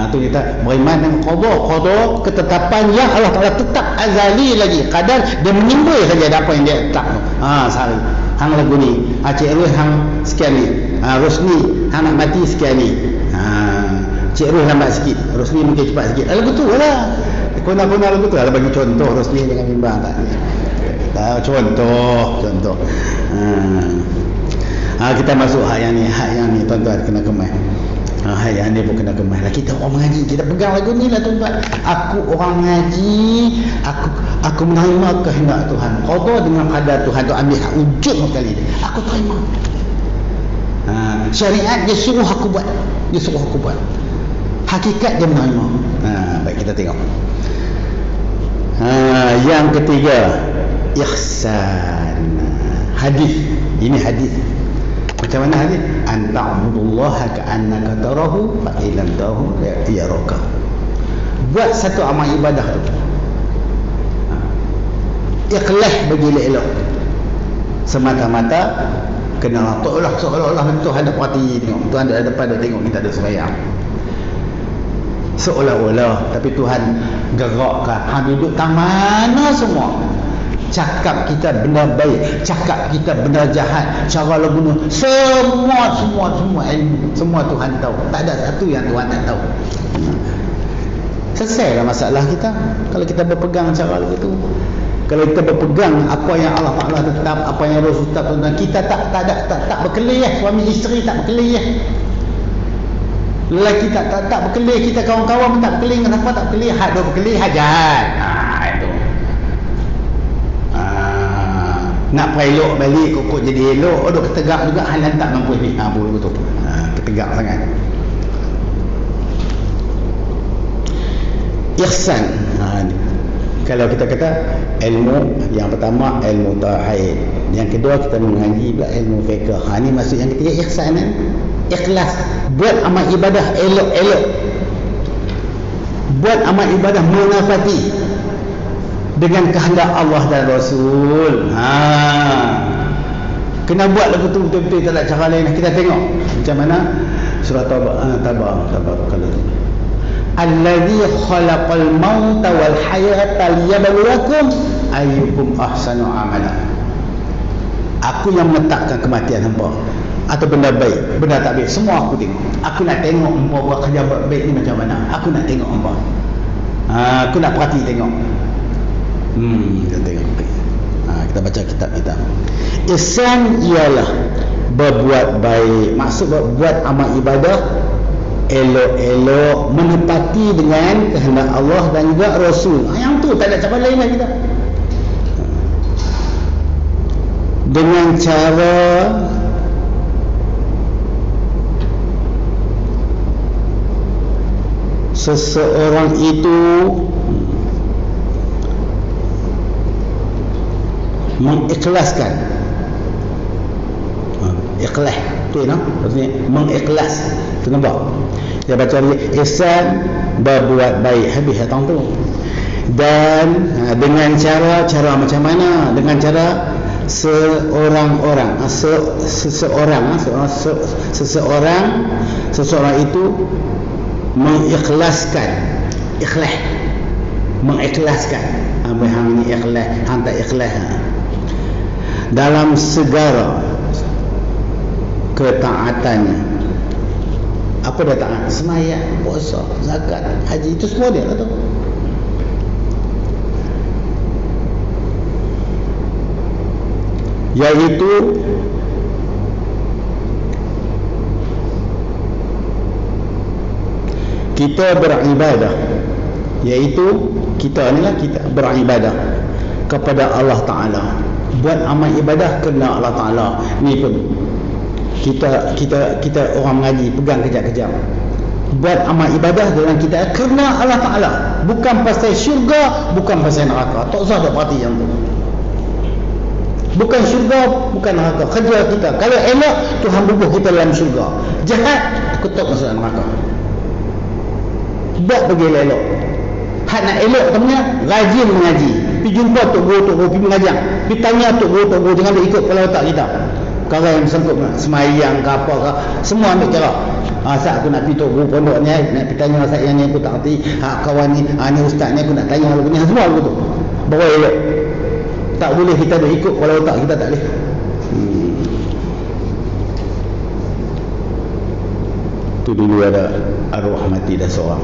Tu kita beriman dengan qada, ketetapan yang Allah Ta'ala tetap azali lagi. Kadang dia menimbul saja ada apa yang dia tetap. Sehari hang lagu ni, Cik Ruh hang sekian ni, Rosni hang nak mati sekian ni, Cik Ruh lambat sikit, Rosni mungkin cepat sikit. Lagu tu lah. Kona-kona lagu tu lah bagi contoh. Rosni jangan bimbang tak. Contoh. Kita masuk hak yang ni tuan-tuan kena kemas. Hak yang ni pun kena kemas lah. Kita orang mengaji, kita pegang lagu ni lah tuan-tuan. Aku orang mengaji, aku menerima kehendak Tuhan. Qada dengan qadar Tuhan tu ambil hak wujud sekali. Aku terima. Syariat dia suruh aku buat. Hakikat dia menerima. Baik, kita tengok. Yang ketiga, ihsan. Hadis. Ini hadis. Macam mana hadis? An ta'budullaha ka'annaka tarahu fa illam tarahu yaraka. Buat satu amal ibadah tu, ikhlas bagi elok, semata-mata kena seolah-olah Tuhan ada perhati tengok, Tuhan ada depan dia tengok kita ada sembahyang. Seolah-olah, tapi Tuhan gerakkan. Duduk tang mana semua. Cakap kita benda baik, cakap kita benda jahat, cara lagu semua ilmu, semua Tuhan tahu. Tak ada satu yang Tuhan tak tahu. Selesailah masalah kita kalau kita berpegang cara lagu tu. Kalau kita berpegang apa yang Allah Ta'ala tetap, apa yang Rasul tetap, kita tak berkelih. Suami isteri tak berkelih. Lelaki tak berkelih. Kita kawan-kawan pun tak berkelih. Kenapa tak berkelih? Hak dia berkelih, hajat. Itu. Nak elok balik, kok jadi elok. Duk ketegak juga, halan tak mampu ni. Boleh betul. Ketegak sangat. Ihsan. Kalau kita kata ilmu, yang pertama ilmu tauhid, yang kedua kita mengaji pula ilmu fiqh. Ni maksud yang ketiga ihsan. Ikhlas. Buat amal ibadah elok-elok. Buat amal ibadah munafati dengan kehendak Allah dan Rasul. Kena buat lagu tu betul-betul, tak ada cara lain. Kita tengok macam mana surah Tabah kalau tu. Allazi khalaqal mauta wal hayata liyabluwakum ayyukum ahsanu amala. Aku yang menetapkan kematian hangpa atau benda baik, benda tak baik, semua aku tengok. Aku nak tengok hangpa buat kerja baik ni macam mana. Aku nak tengok hangpa. Aku nak perhati tengok. Kita tengok. Kita baca kitab kita. Ihsan ialah berbuat baik. Maksud buat amal ibadah elok-elok, menepati dengan kehendak Allah dan juga Rasul. Yang tu tak ada cara lain lah kita. Dengan cara seseorang itu mengikhlaskan. Ikhlas tu maksudnya mengikhlas. Tu nampak dia baca ihsan, berbuat baik, habis datang tu. Dan dengan cara macam mana? Dengan cara seseorang itu mengikhlaskan. Mengikhlaskan. Hang ni ikhlas, hang tak ikhlas. Dalam segala ketaatannya. Apa dia taat? Sembahyang, puasa, zakat, haji, itu semua dia lah tu. Iaitu kita beribadah, iaitu kita beribadah kepada Allah Ta'ala. Buat amal ibadah kerana Allah Ta'ala. Ni pun kita orang mengaji pegang kejap-kejap. buat amal ibadah dalam kita kerana Allah Ta'ala, bukan pasal syurga, bukan pasal neraka. Tak usah ada parti yang tu. Bukan syurga, bukan neraka. Kerja kita kalau elok, Tuhan bubuh kita dalam syurga. Jahat, ketuk masuk dalam neraka. Buat pergi elok. Hak nak elok temannya, rajin mengaji. Pergi jumpa tok guru, pergi mengajar. Pergi tanya tok guru, jangan dia ikut kepala otak kita. Kalau yang sangkut semayang ke apa ke, semua ambil cara. Saat aku nak pergi tok guru pondok ni, nak pergi tanya saya ni aku tak erti. Hak kawan ni, ni ustaz ni aku nak tanya lagu ni, semua begitu. Bawa elok. Tak boleh kita dah ikut kepala otak kita, tak boleh. Tu dulu ada arwah mati dah seorang.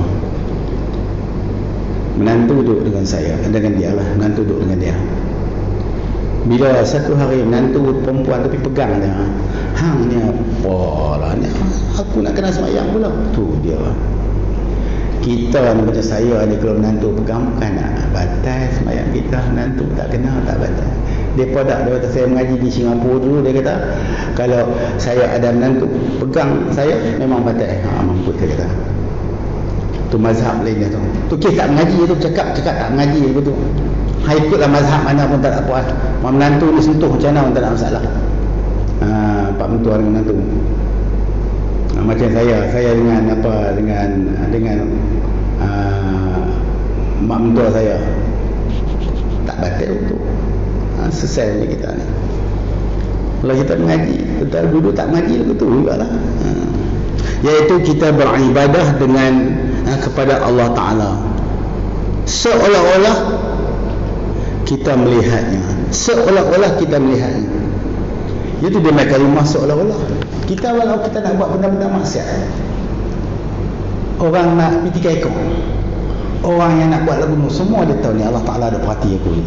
Menantu duduk dengan saya, dengan dia lah, menantu duduk dengan dia. Bila satu hari menantu perempuan tapi pegang dia, hang ni apa lah ni, aku nak kena semayang pula. Tu dia lah. Kita ni macam saya ni, kalau menantu pegang bukan nak batal semayang kita. Menantu tak kena, tak batal. Dia kata saya mengaji di Singapura dulu, dia kata kalau saya ada menantu pegang saya memang batal. Mampus dia kata. Tu mazhab lain dia tu. Tu kes tak mengaji tu, cakap tak mengaji betul. Hai ikutlah mazhab mana pun tak apa. Menantu ni sentuh macam mana pun tak ada masalah. Pak mentua dengan menantu. Macam saya dengan mak mentua saya tak batal tu. Selesai ni kita ni. Kalau kita mengaji, kita dulu tak mengaji betul jugalah. Iaitu kita beribadah dengan kepada Allah Ta'ala seolah-olah kita melihatnya, itu dia nak kalimah seolah-olah. Kita walau kita nak buat benda-benda maksiat, orang nak pergi ekor, orang yang nak buat lagu ni, semua dia tahu ni Allah Ta'ala ada perhati aku ni.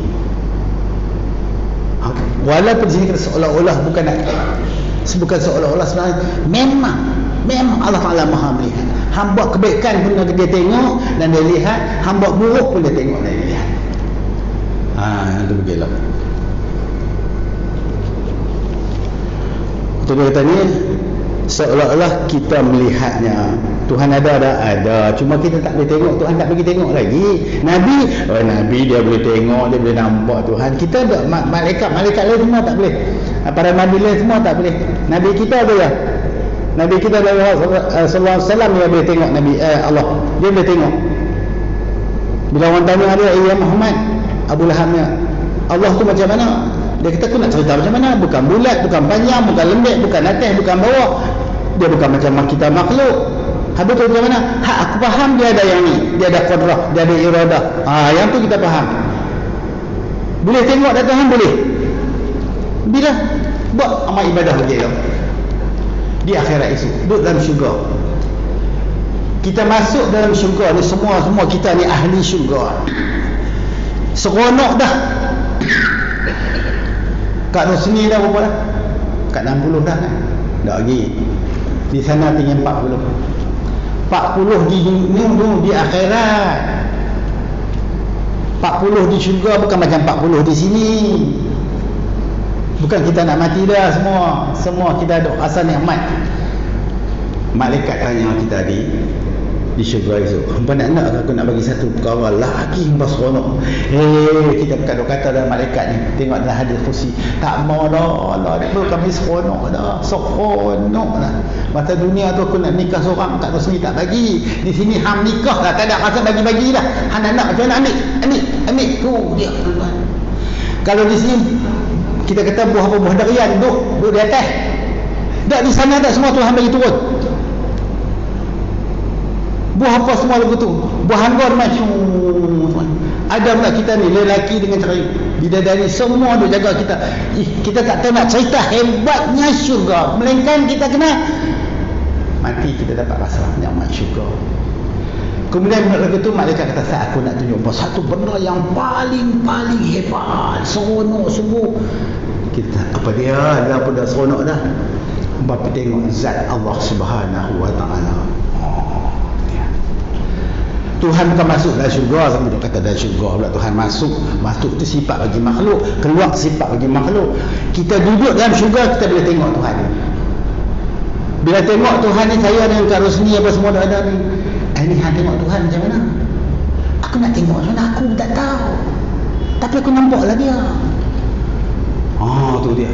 Walaupun sini kata seolah-olah, bukan seolah-olah, sebenarnya memang Allah Ta'ala maha melihat. Hamba kebaikan pun dia tengok dan dia lihat, hamba buruk pun dia tengok dan dia lihat. Itu begitu. Itu dia kata ni, seolah-olah kita melihatnya. Tuhan ada, cuma kita tak boleh tengok. Tuhan tak bagi tengok lagi. Nabi dia boleh tengok, dia boleh nampak Tuhan. Kita tak, malaikat lain semua tak boleh. Para nabi lain semua tak boleh. Nabi kita ada ya. Nabi kita sallallahu alaihi wasallam dia boleh tengok Nabi Allah. Dia boleh tengok. Bila orang tanya dia, "Ya Muhammad, Abu Lahabnya Allah tu macam mana?" Dia kata, "Aku nak cerita macam mana? Bukan bulat, bukan panjang, bukan lembek, bukan atas, bukan bawah. Dia bukan macam kita makhluk." Habis tu macam mana? Aku faham dia ada yang ni, dia ada qudrah, dia ada iradah. Yang tu kita faham. Boleh tengok dah Tuhan, boleh. Bila buat amal ibadah begitu di akhirat itu, duduk dalam syurga. Kita masuk dalam syurga ni, semua kita ni ahli syurga. Seronok dah. Kat sini dah berapa dah? Kat 60 dah kan? Tak lagi. Di sana tinggal 40. 40 di dunia di akhirat. 40 di syurga, bukan macam 40 di sini. Bukan kita nak mati dah semua kita ada asal nikmat. Malaikat tanya kita di syurga itu, "Hangpa nak aku nak bagi satu perkara lagi hangpa seronok." Kita berkata dalam malaikat ni, tengok dalam hadis kursi, tak mau dah Allah ni kami seronok dah. Masa dunia tu aku nak nikah seorang, kat sini tak bagi. Di sini hang nikah lah, tak ada rasa bagi dah. Hang nak macam mana ambil tu dia tuan. Kalau di sini kita kata buah durian duduk di atas. Tak, di sana tak semua Tuhan bagi turun. Buah apa semua lagu tu? Buah anggur macam ada pula kita ni lelaki dengan cerai bidadari semua duk jaga kita. Kita tak tahu nak cerita hebatnya syurga, melainkan kita kena mati kita dapat rasa nikmat syurga. Kemudian lagu tu malaikat kata, "Saya aku nak tunjuk satu benda yang paling hebat, seronok sungguh." Kita apa dia? Dah pun dah seronok dah. Bapak tengok zat Allah Subhanahu wa taala. Tuhan bukan masuk dalam syurga, sampai dia kata dalam syurga pula Tuhan masuk tu sifat bagi makhluk, keluar sifat bagi makhluk. Kita duduk dalam syurga, kita boleh tengok Tuhan. Bila tengok Tuhan ni, saya dengan Kak Rosni apa semua dah ada ni. Ni hang tengok Tuhan macam mana? Aku nak tengok macam mana, aku tak tahu. Tapi aku nampak lah dia. Tu dia.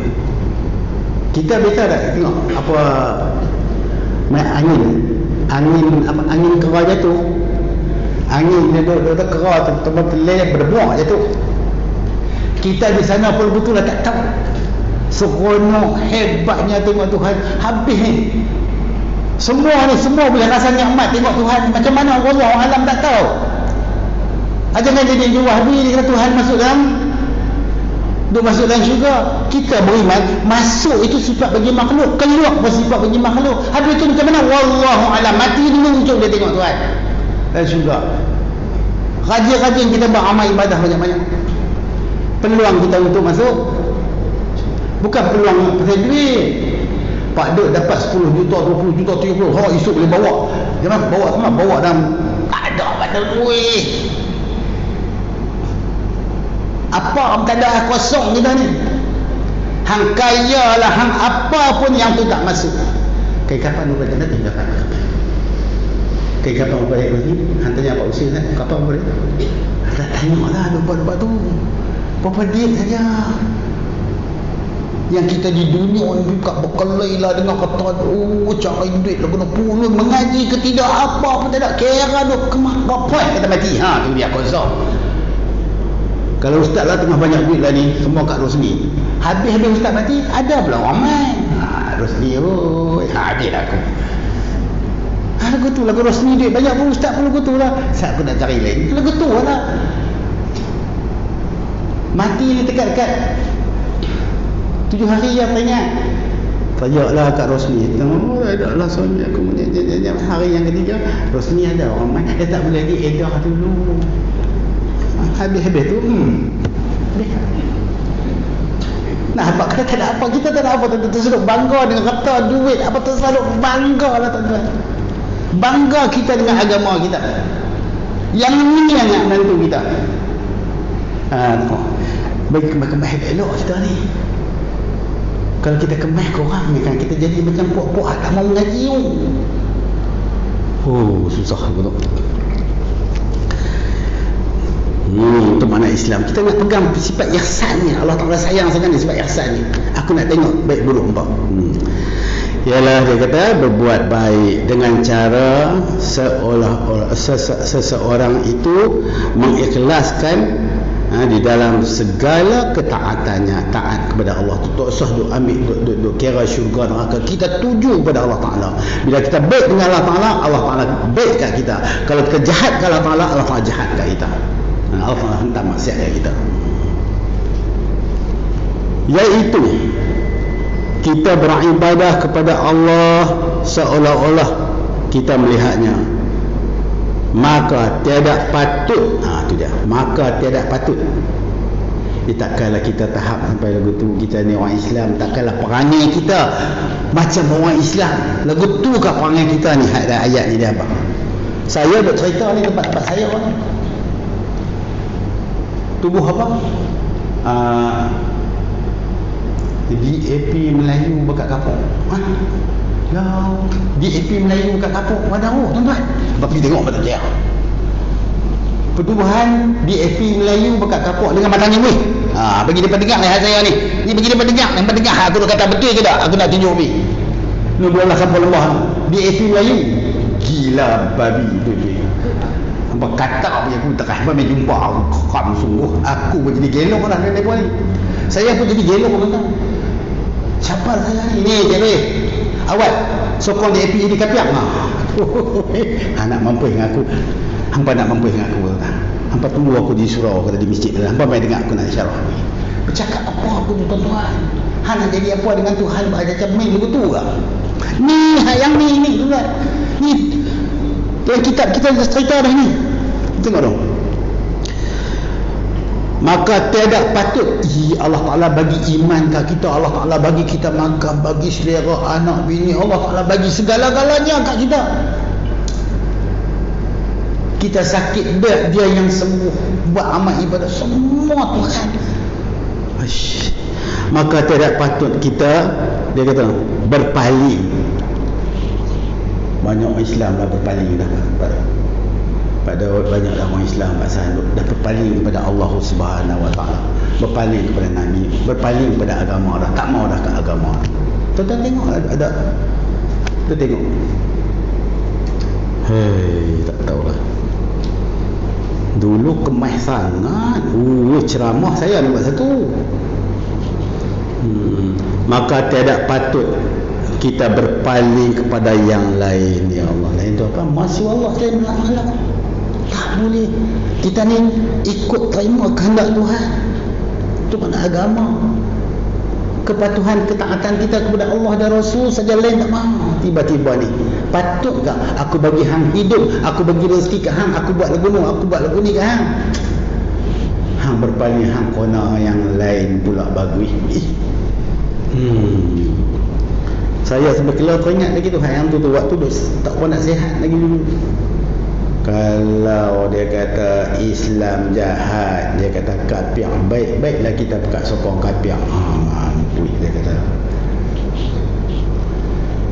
Kita biasa tak tengok apa angin kerah jatuh. Angin dia duduk kerah tempat telai berdebuak jatuh. Kita di sana pun betul lah tak tahu. Seronok hebatnya tengok Tuhan. Habis ni. Semua boleh rasa nikmat tengok Tuhan. Macam mana Allah alam tak tahu. Jangan jadi jual habis dia kata Tuhan masuk dalam syurga. Kita beriman masuk itu sifat bagi makhluk, keluar pun sifat bagi makhluk. Habis itu macam mana wallahu alam, mati dulu muncul dia tengok Tuhan dalam syurga. Rajin-rajin kita beramal ibadah banyak-banyak. Peluang kita untuk masuk bukan peluang pasal duit. Pak Duk dapat 10 juta, 20 juta, 30, esok boleh bawa. Jangan bawa dalam ada pada duit. Apa tak ada kosong kita ni. Hang kaya lah, hang apa pun yang tu tak masuk. Kapan lu balik nanti kapan? Kapan balik lagi? Hang tanya Pak Usil kan, kapan balik? Tak tengoklah lupa-lupa tu. Berapa duit saja. Yang kita di dunia ni buka berkelai lah dengan kata cari duit lah guna pulun mengaji ke tidak apa pun tak ada kira duk kemak gapai kata mati. Tu dia kosong. Kalau ustaz lah tengah banyak duit lah ni, semua kat Rosni. Habis ustaz mati, ada pula ramai. Rosni habis lah aku. Lagu tu, lagu Rosni duit banyak pun ustaz pun lagu tu lah. Ustaz aku nak cari lain, lagu tu lah. Mati ni dekat-dekat 7 hari yang teringat. Tajaklah kat Rosni. Ada lah suami aku hari yang ketiga. Rosni ada orang main. Tak boleh lagi edah dulu. Habis tu nah apa kita tak ada apa, kita tak ada apa, terseduk bangga dengan kata duit apa, terseduk bangga lah tuan-tuan. Bangga kita dengan agama kita. Yang ni yang nak menentu kita. Baik kemah elok kita ni. Kalau kita kemah korang ni kan, kita jadi macam puak-puak tak mau mengaji. Susah betul. Untuk makna Islam kita nak pegang sifat ihsan ni. Allah Ta'ala sayang sangat ni sifat ihsan ni. Aku nak tengok baik buruk empat. Ialah dia kata berbuat baik dengan cara seolah-olah seseorang itu mengikhlaskan di dalam segala ketaatannya, taat kepada Allah. Tak usah duk ambil duk kira syurga neraka. Kita tuju kepada Allah Ta'ala. Bila kita baik dengan Allah Ta'ala, Allah Ta'ala baik kat kita. Kalau kita jahat kat Allah Ta'ala, Allah Ta'ala jahat kat kita. Allah Ta'ala hentak maksiat kat kita. Iaitu kita beribadah kepada Allah seolah-olah kita melihatnya. Maka tiada patut, tu dia. Maka tiada patut. Takkanlah kita tahap sampai lagu tu kita ni orang Islam, takkanlah perangai kita macam orang Islam. Lagu tu ke perangai kita ni ayat ni dia apa? Saya dah cerita ni tempat-tempat saya kan. Tubuh apa? DAP Melayu bekat kapur. Ya, DAP Melayu bekat kapur. Mana tuan-tuan? Bagi tengok betul dia. Pertubuhan DAP Melayu bekat kapur dengan matanya weh. Bagi depan dengar lihat saya ni. Ni bagi depan dengar, aku nak kata betul ke tak? Aku nak tunjuk ni. Ni bolehlah kapur lembah. DAP Melayu. Gila babi tu dia. Nampak kata punya aku terah main jumpa aku kam sungguh. Aku pun jadi gelong lah dengan mereka ni. Saya pun jadi gelong tuan-tuan. Siapa saya ni? Ni je weh. Awak sokong DAP di kapiak. Nak mampu dengan aku. Hampa nak mampu dengan aku. Hampa tunggu aku di surau kata di masjid. Hampa main dengan aku nak syarah. Bercakap apa aku tu tuan-tuan? Nak jadi apa dengan Tuhan macam main begitu ke? Ni yang ni tuan-tuan. Ni yang kita cerita dah ni. Tengok dong. Maka tiada patut Allah Ta'ala bagi iman kat kita, Allah Ta'ala bagi kita makan, bagi selera anak bini, Allah Ta'ala bagi segala-galanya kat kita. Kita sakit dia yang sembuh, buat amal ibadah semua Tuhan. Maka tidak patut kita, dia kata, berpaling banyak orang Islam dah berpaling dah pada banyak orang Islam pasal dah berpaling kepada Allah Subhanahu Wa Taala, berpaling kepada Nabi, berpaling kepada agama dah, tak mau dah ke agama. Tuan-tuan tengok ada tu tengok. Hei, tak tahulah. Dulu kemah sangat. Ceramah saya nampak satu. Maka tidak patut kita berpaling kepada yang lain. Ya Allah, lain tu apa? Masya Allah, saya melak-malak. Tak boleh. Kita ni ikut terima kehendak Tuhan. Itu mana agama. Kepatuhan, ketaatan kita kepada Allah dan Rasul saja, lain tak mahu. Tiba-tiba ni, patut tak aku bagi hang hidup, aku bagi rezeki ke hang, aku buat lagu ni, aku buat lagu ni ke hang. Hang berpaling, hang kona yang lain pula bagus. Saya sampai keluar teringat lagi tu, yang tu waktu tu tak pernah nak sihat lagi dulu. Kalau dia kata Islam jahat, dia kata kafir, baik-baiklah kita pekat sokong kafir. Mampus dia kata.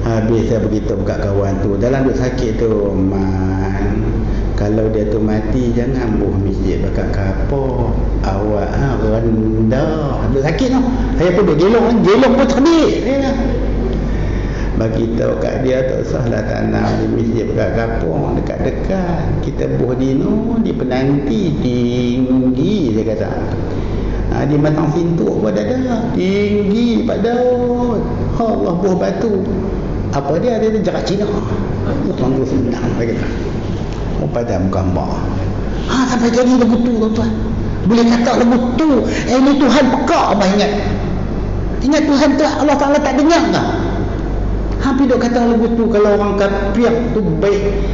Habis saya beritahu kat kawan tu, dalam duk sakit tu, man, kalau dia tu mati jangan buh masjid bekat kapur. Awak rendah. Duk sakit tu. Saya pun duk gelong pun terbit. Bagi tahu kat dia tak usahlah tanam di masjid bekat kapur, dekat-dekat. Kita buh dino di penanti tinggi, dia kata. Di matang pintu pun ada tinggi Pak Daud. Allah buh batu. Apa dia jarak Cina. Tuan tu senang dia kata. Padam gambar. Sampai jadi lagu tu tuan-tuan. Boleh kata lagu tu. Ini Tuhan pekak apa ingat. Ingat Tuhan tu Allah Ta'ala tak dengar tak? Hampir duk kata lagu tu, kalau orang kafir tu baik,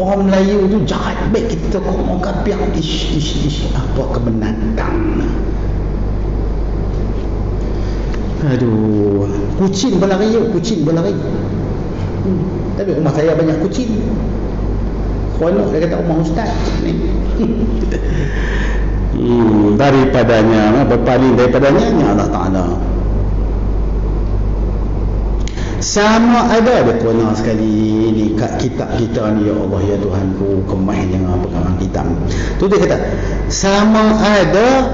orang Melayu tu jahat, baik kita kau orang kafir. Ish, apa kebenatang. Aduh, kucing berlari. Tapi rumah saya banyak kucing. Konok dia kata rumah ustaz ni. Daripadanya, berpaling daripadanya Allah Ta'ala. Sama ada dia kena sekali ni kat kitab kita ni, ya Allah ya Tuhanku, kemah jangan pegang kitab. Tu dia kata sama ada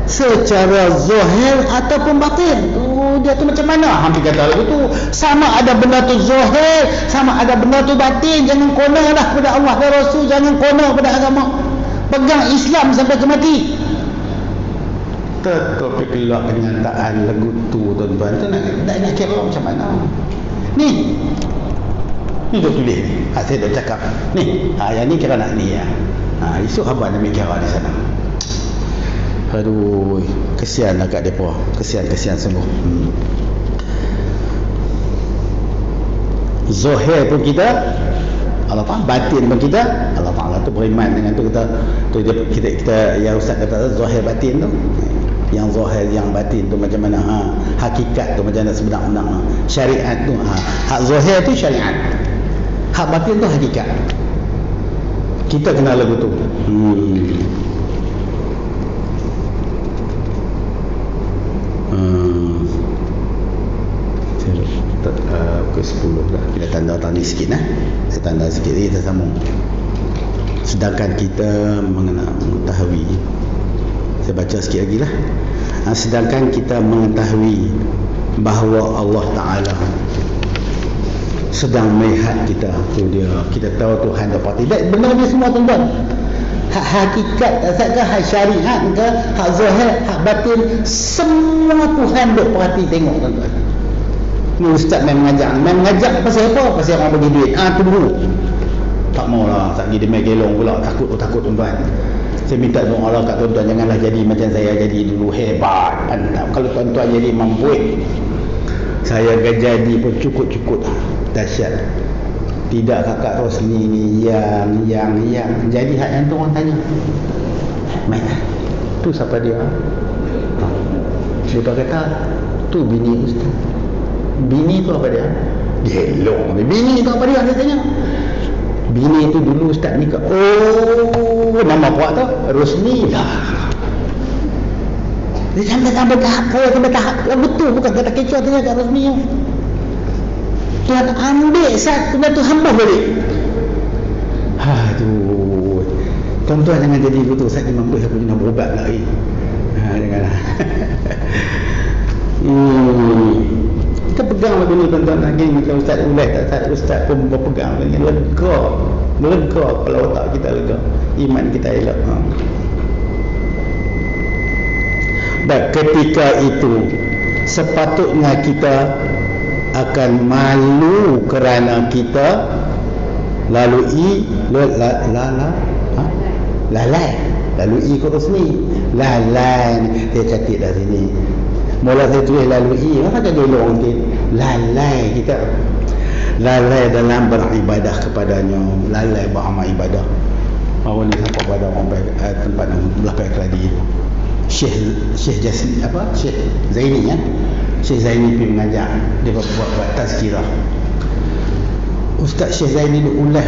secara zahir ataupun batin. Dia tu macam mana? Hampir kata lagu tu, sama ada benda tu zahir, sama ada benda tu batin. Jangan kona lah kepada Allah dan Rasul, jangan kona kepada agama. Pegang Islam sampai ke mati. Tetapi keluar kenyataan lagu tu tuan-tuan, tu nak kira macam mana? Ni tu tulis ni. Saya dah cakap ni. Yang ni kira nak ni ya. Esok abang nak kira di sana. Aduh, kesian lah kat depa. Kesian sungguh. Zahir pun kita Allah Ta'ala, batin pun kita Allah Ta'ala tu beriman dengan tu kita yang ustaz kata zahir batin tu. Yang zahir yang batin tu macam mana, hakikat tu macam mana sebenar-benar, syariat tu, hak zahir tu syariat, hak batin tu hakikat. Kita kenal lagu tu. Ke 10 lah kita tanda sikit lah. Saya tanda sikit lagi, kita sambung. Sedangkan kita mengetahui, saya baca sikit lagi lah. Sedangkan kita mengetahui bahawa Allah Ta'ala sedang melihat kita. Tu dia, kita tahu Tuhan dapat tidak benar ni semua tuan-tuan. Hak hakikat, asalkan hak syariat ke, hak zahir, hak batin, semua Tuhan duk perhati tengok tuan-tuan. Ni ustaz main mengajak pasal apa? Pasal orang bagi duit. Tunggu. Tak maulah, tak pergi demai gelong pula, takut tuan-tuan. Saya minta doa Allah kat tuan-tuan, janganlah jadi macam saya jadi dulu, hebat, mantap. Kalau tuan-tuan jadi mampu, saya jadi pun cukup dahsyat. Tidak kakak Rosni ni yang jadi hak yang tu orang tanya. Mai. Tu siapa dia? Dia kata tu bini ustaz. Bini tu apa dia? Gelong. Bini tu apa dia? Saya tanya. Bini tu dulu ustaz nikah. Oh, nama puak tu Rosni lah. Dia sampai tahap lagu tu, bukan kata kecoh tanya kat Rosni. Tuhan ambil satu dan tu hamba balik. Aduh, tuan-tuan jangan jadi begitu. Saya mampu saya punya berubat lagi. Janganlah. Kita pegang lagu ni tuan-tuan lagi. Macam Ustaz Uleh tak Ustaz pun berpegang lagi. Lega kepala otak kita lega. Iman kita elok. Dan ketika itu sepatutnya kita akan malu kerana kita lalui lalui kurus ni lalai dia catat dah sini. Mula saya tulis lalui, apa jadi long ni? Lalai kita lalai dalam beribadah kepadanya, lalai beramal ibadah. Awal ni sampai pada orang tempat belah pihak tadi. Syekh Jasmi Syekh Zaini Syekh Zaini pergi mengajar, dia buat tazkirah. Ustaz Syekh Zaini dia ulah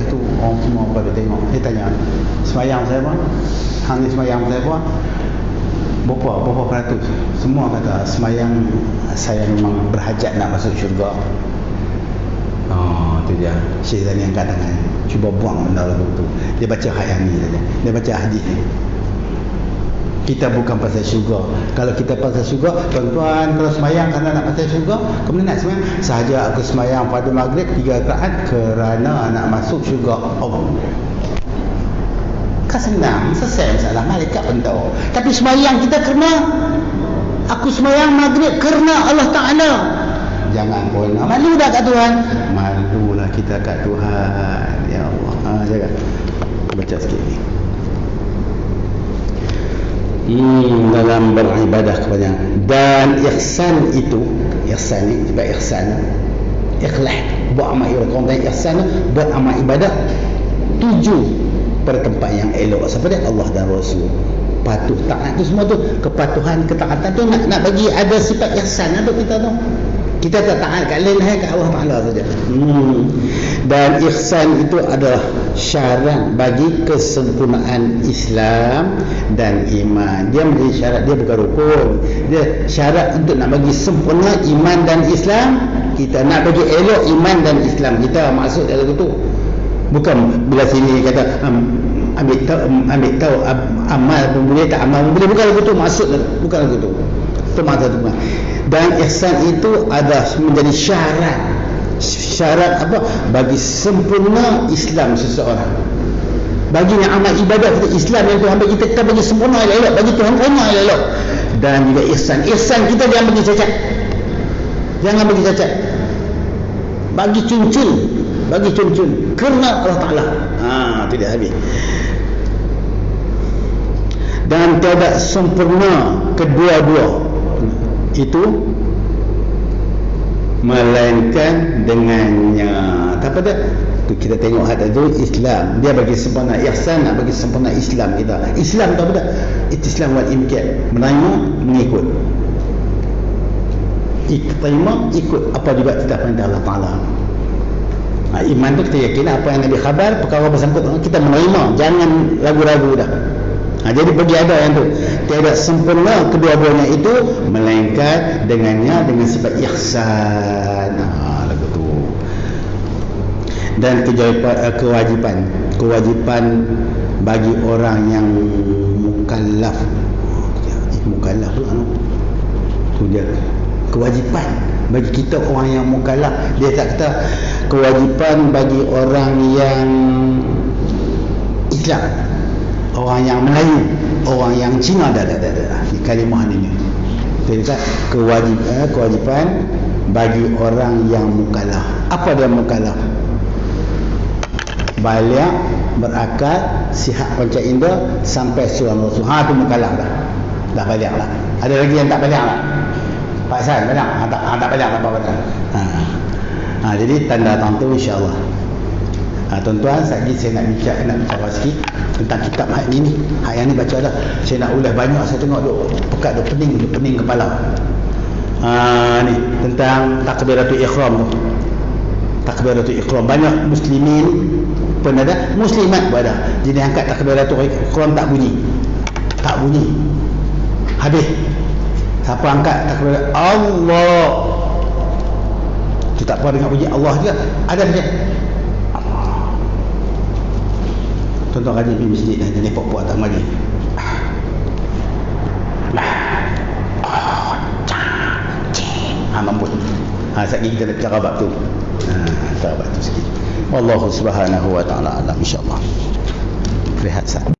tu orang semua pada tengok. Saya tanya, semayang saya apa? Hang ni semayang saya apa? Berapa peratus? Semua kata semayang saya memang berhajat nak masuk syurga. Tu dia. Syekh Zaini angkat tangan, cuba buang benda lagu tu. Dia baca ayat ni saja. Dia baca hadis ni. Kita bukan pasal syurga. Kalau kita pasal syurga, tuan-tuan kalau semayang kerana nak pasal syurga, kemudian nak semayang sahaja aku semayang pada maghrib 3 rakaat kerana nak masuk syurga. Kan senang, selesai masalah, malaikat pun tahu. Tapi semayang kita kerana aku semayang maghrib kerana Allah Ta'ala. Jangan pun malu dah kat Tuhan. Malulah kita kat Tuhan. Ya Allah. Jaga. Baca sikit ni. Dalam beribadah kepada dan ihsan itu, ihsan ni sebab ihsan ikhlas buat amal ibadah. Orang ihsan buat amal ibadah tuju pada tempat yang elok seperti Allah dan Rasul. Patuh taat tu semua tu, kepatuhan ketaatan tu nak bagi ada sifat ihsan ada kita tu. Kita tak taat kat lain kat Allah Ta'ala saja. Dan ihsan itu adalah syarat bagi kesempurnaan Islam dan iman. Dia menjadi syarat, dia bukan rukun. Dia syarat untuk nak bagi sempurna iman dan Islam kita, nak bagi elok iman dan Islam kita. Maksud dalam itu bukan bila sini kata ambil tahu amal pun boleh, tak amal pun boleh. Bukan lagu tu maksud, bukan lagu tu. Itu maksud tu. Dan ihsan itu ada menjadi syarat apa? Bagi sempurna Islam seseorang. Bagi amal ibadah kita Islam yang Tuhan bagi kita bagi sempurna elok, bagi Tuhan kena elok. Dan juga ihsan kita jangan bagi cacat. Jangan bagi cacat. Bagi cuncun kerana Allah Ta'ala. Tidak habis. Dan tiada sempurna kedua-dua itu melainkan dengannya. Tak apa dah. Kita tengok hadis itu Islam dia bagi sempurna ihsan, nak bagi sempurna Islam kita. Islam tak apa dah. Islam wal imkan, menerima, mengikut. Terima, ikut apa juga kita perintah Allah Ta'ala. Iman tu kita yakin apa yang Nabi khabar, perkara bersangkut kita menerima, jangan ragu-ragu dah. Jadi bagi ada yang tu tiada sempurna kedua-duanya itu melainkan dengannya, dengan sifat ihsan. Lagu tu. Dan kewajipan bagi orang yang mukallaf. Mukallaf tu dia kewajipan bagi kita orang yang mukallaf. Dia tak kata kewajipan bagi orang yang Islam, orang yang Melayu, orang yang Cina. Dah di kalimah ini dia kata kewajipan bagi orang yang mukallaf. Apa dia mukallaf? Balik, berakal, sihat panca indera sampai surah Rasul. Tu mukallaf dah. Dah balik lah. Ada lagi yang tak balik lah. Pak San balik. Tak balik tak apa-apa. Jadi tanda tentu insya-Allah. Tuan-tuan, sekali saya nak bicara sikit tentang kitab hak ini. Hak yang ni baca dah. Saya nak ulas banyak, saya tengok pekat pening kepala. Ni tentang takbiratul ihram tu. Takbiratul ihram banyak muslimin pun ada, muslimat pun ada. Jadi angkat takbiratul ihram tak bunyi. Habis. Siapa angkat takbir Allah Kita tak pernah dengar puji Allah juga. Ada saja. Tuan-tuan rajin pergi masjid dah, jenis puak-puak tak mari. Mampu. Sekali kita nak cara bab tu. Cara bab tu sikit. Wallahu subhanahu wa ta'ala alam, insya-Allah. Rehat sah.